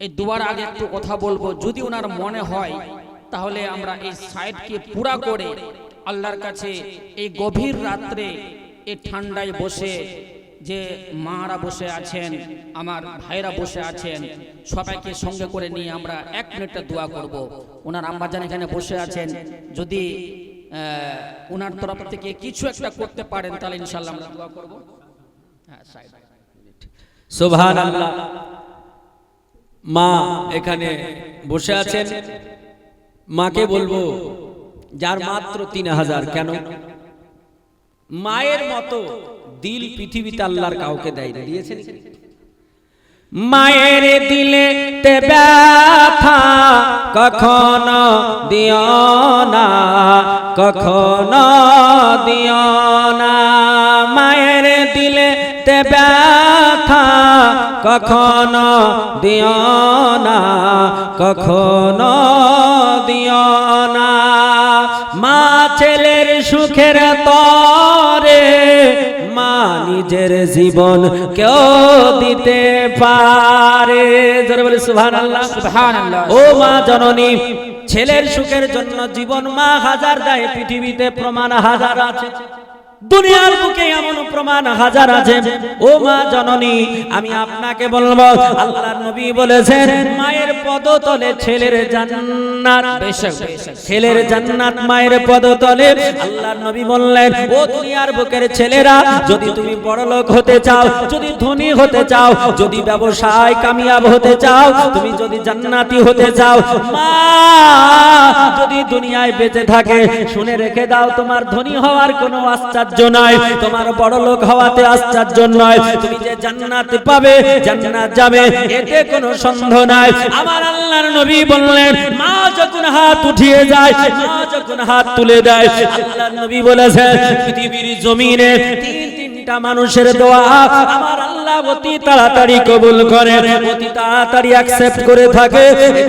এই দুয়ার আগে একটু কথা বলবো। যদি ওনার মনে হয় তাহলে আমরা এই 60কে পুরা করে আল্লাহর কাছে এই গভীর রাত্রে এই ঠান্ডায় বসে, যে মারা বসে আছেন, আমার ভাইরা বসে আছেন, সবাইকে সঙ্গে করে নিয়ে আমরা 1 মিনিটে দোয়া করব। ওনার আম্মা জান এখানে বসে আছেন, যদি ওনার তরফ থেকে কিছু একটা করতে পারেন তাহলে ইনশাআল্লাহ আমরা দোয়া করব। হ্যাঁ, সুবহানাল্লাহ। মা এখানে বসে আছেন, মাকে বলবো যার মাত্র 3,000, কেন মায়ের মতো দিল পৃথিবীতে আল্লাহর কাউকে দেয়নি, দিয়েছেন? মায়ের দিলে তে ব্যথা কখনো দিও না, কখনো দিও না, মায়ের দিলে তে ব্যথা কখনো দিও না, কখনো দিও না। মা ছেলের সুখের তরে মা নিজের জীবন কেউ দিতে পারে। জোরে বলে সুবহানাল্লাহ, সুবহানাল্লাহ। ও মা জননী, ছেলের সুখের জন্য জীবন মা হাজার দেয়, পৃথিবীতে প্রমাণ হাজার আছে, দুনিয়ার বুকে এমন প্রমাণ হাজার আছে। ও মা জননী, আমি আপনাকে বলবো, আল্লাহর নবী বলেছেন মায়ের পদতলে ছেলের জান্নাত, ছেলের জান্নাত মায়ের পদতলে। আল্লাহর নবী বললেন, ও দুনিয়ার বুকের ছেলেরা, যদি তুমি বড়লোক হতে চাও, যদি ধনী হতে চাও, যদি ব্যবসায় কামিয়াব হতে চাও, তুমি যদি জান্নাতি হতে চাও, মা যদি দুনিয়ায় বেঁচে থাকে, শুনে রেখে দাও, তোমার ধনী হওয়ার কোনো আশ্চর্য নয়, তোমার বড় লোক হওয়াতে আশ্চর্য নয়, তুমি যে জান্নাত পাবে, জান্নাত যাবে, এতে কোনো সন্দেহ নাই। আমার আল্লাহর নবী বললেন, মা যখন হাত উঠিয়ে যায়, মা যখন হাত তুলে দেয়, আল্লাহর নবী বলেছেন পৃথিবীর জমিনে তিনটা মানুষের দোয়া আমার আল্লাহ অতি তাড়াতাড়ি কবুল করে, অতি তাড়াতাড়ি অ্যাকসেপ্ট করে থাকে।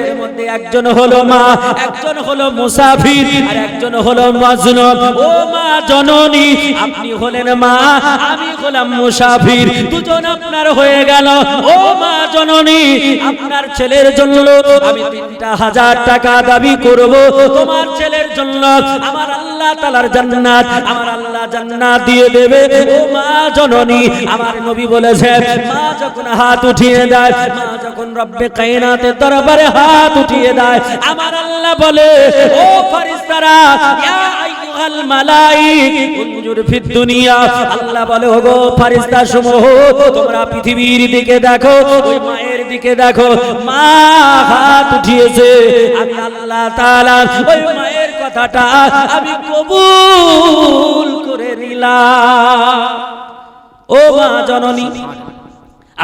এর মধ্যে একজন হলো মা, একজন হলো মুসাফির, আর একজন হলো মাজলুম। ও মা জননী, আপনি হলেন মা, আমি হলাম মুসাফির, দুজন আপনার হয়ে গেল। ও মা জননী, আপনার ছেলের জন্য আমি 3,000 টাকা দাবি করব, তোমার ছেলের জন্য আমার আল্লাহ তাআলার জান্নাত, আমার আল্লাহ জান্নাত দিয়ে দেবে। ও মা জননী, আমার নবী বলেছেন, মা যখন হাত উঠিয়ে দেয়, মা যখন রব্বে কায়নাতের দরবারে হাত উঠিয়ে দেয়, আমার আল্লাহ বলে, ও ফেরেশতারা, ইয়া আইয়ুহাল মালাইক উনজুর ফিদ দুনিয়া, আল্লাহ বলে, ওগো ফেরেশতা সমূহ, তোমরা পৃথিবীর দিকে দেখো, ওই মায়ের দিকে দেখো, মা হাত উঠিয়েছে, আমি আল্লাহ তাআলা ওই মায়ের কথাটা আমি কবুল করে নিলাম। ও মা জননী,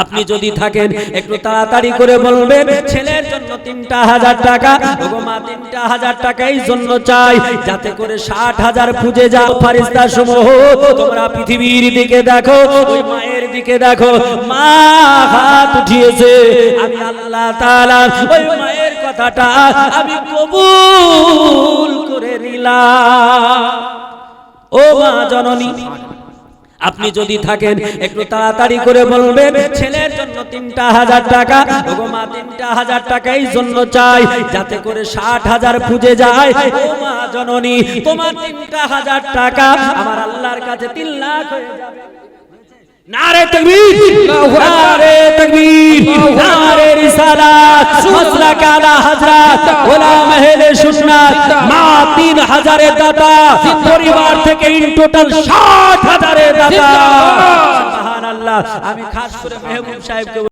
আপনি যদি থাকেন একটু তাড়াতাড়ি করে বলবেন, ছেলের জন্য 3,000 টাকা, ওগো মা 3,000 টাকা এই জন্য চাই, যাতে করে 60,000 খুঁজে যাও। ফেরেশতা সমূহ, তোমরা পৃথিবীর দিকে দেখো, ওই মায়ের দিকে দেখো, মা হাত উঠিয়েছে, আমি আল্লাহ তাআলা ওই মায়ের কথাটা আমি কবুল করে নিলাম। ও মা জননী, আপনি যদি থাকেন একটু তাড়াতাড়ি করে বলবেন ছেলের জন্য 3,000 টাকা, ওগো মা 3,000 টাকা এই জন্য চাই যাতে করে 60,000 খুঁজে যায়। ও মা জননী, তোমার 3,000 টাকা আমার আল্লাহর কাছে 3 লাখ হয়ে যাবে। নারে তাকবীর, নারে তাকবীর, নারে রিসালাত, মাসলাক আলা হযরত গোলাম আহলে সুন্নাত। মা 3,000 এর দাতা, পরিবার থেকে ইন টোটাল 60,000 এর দাতা। সুবহানাল্লাহ। আমি খাস করে মেহবুব সাহেবকে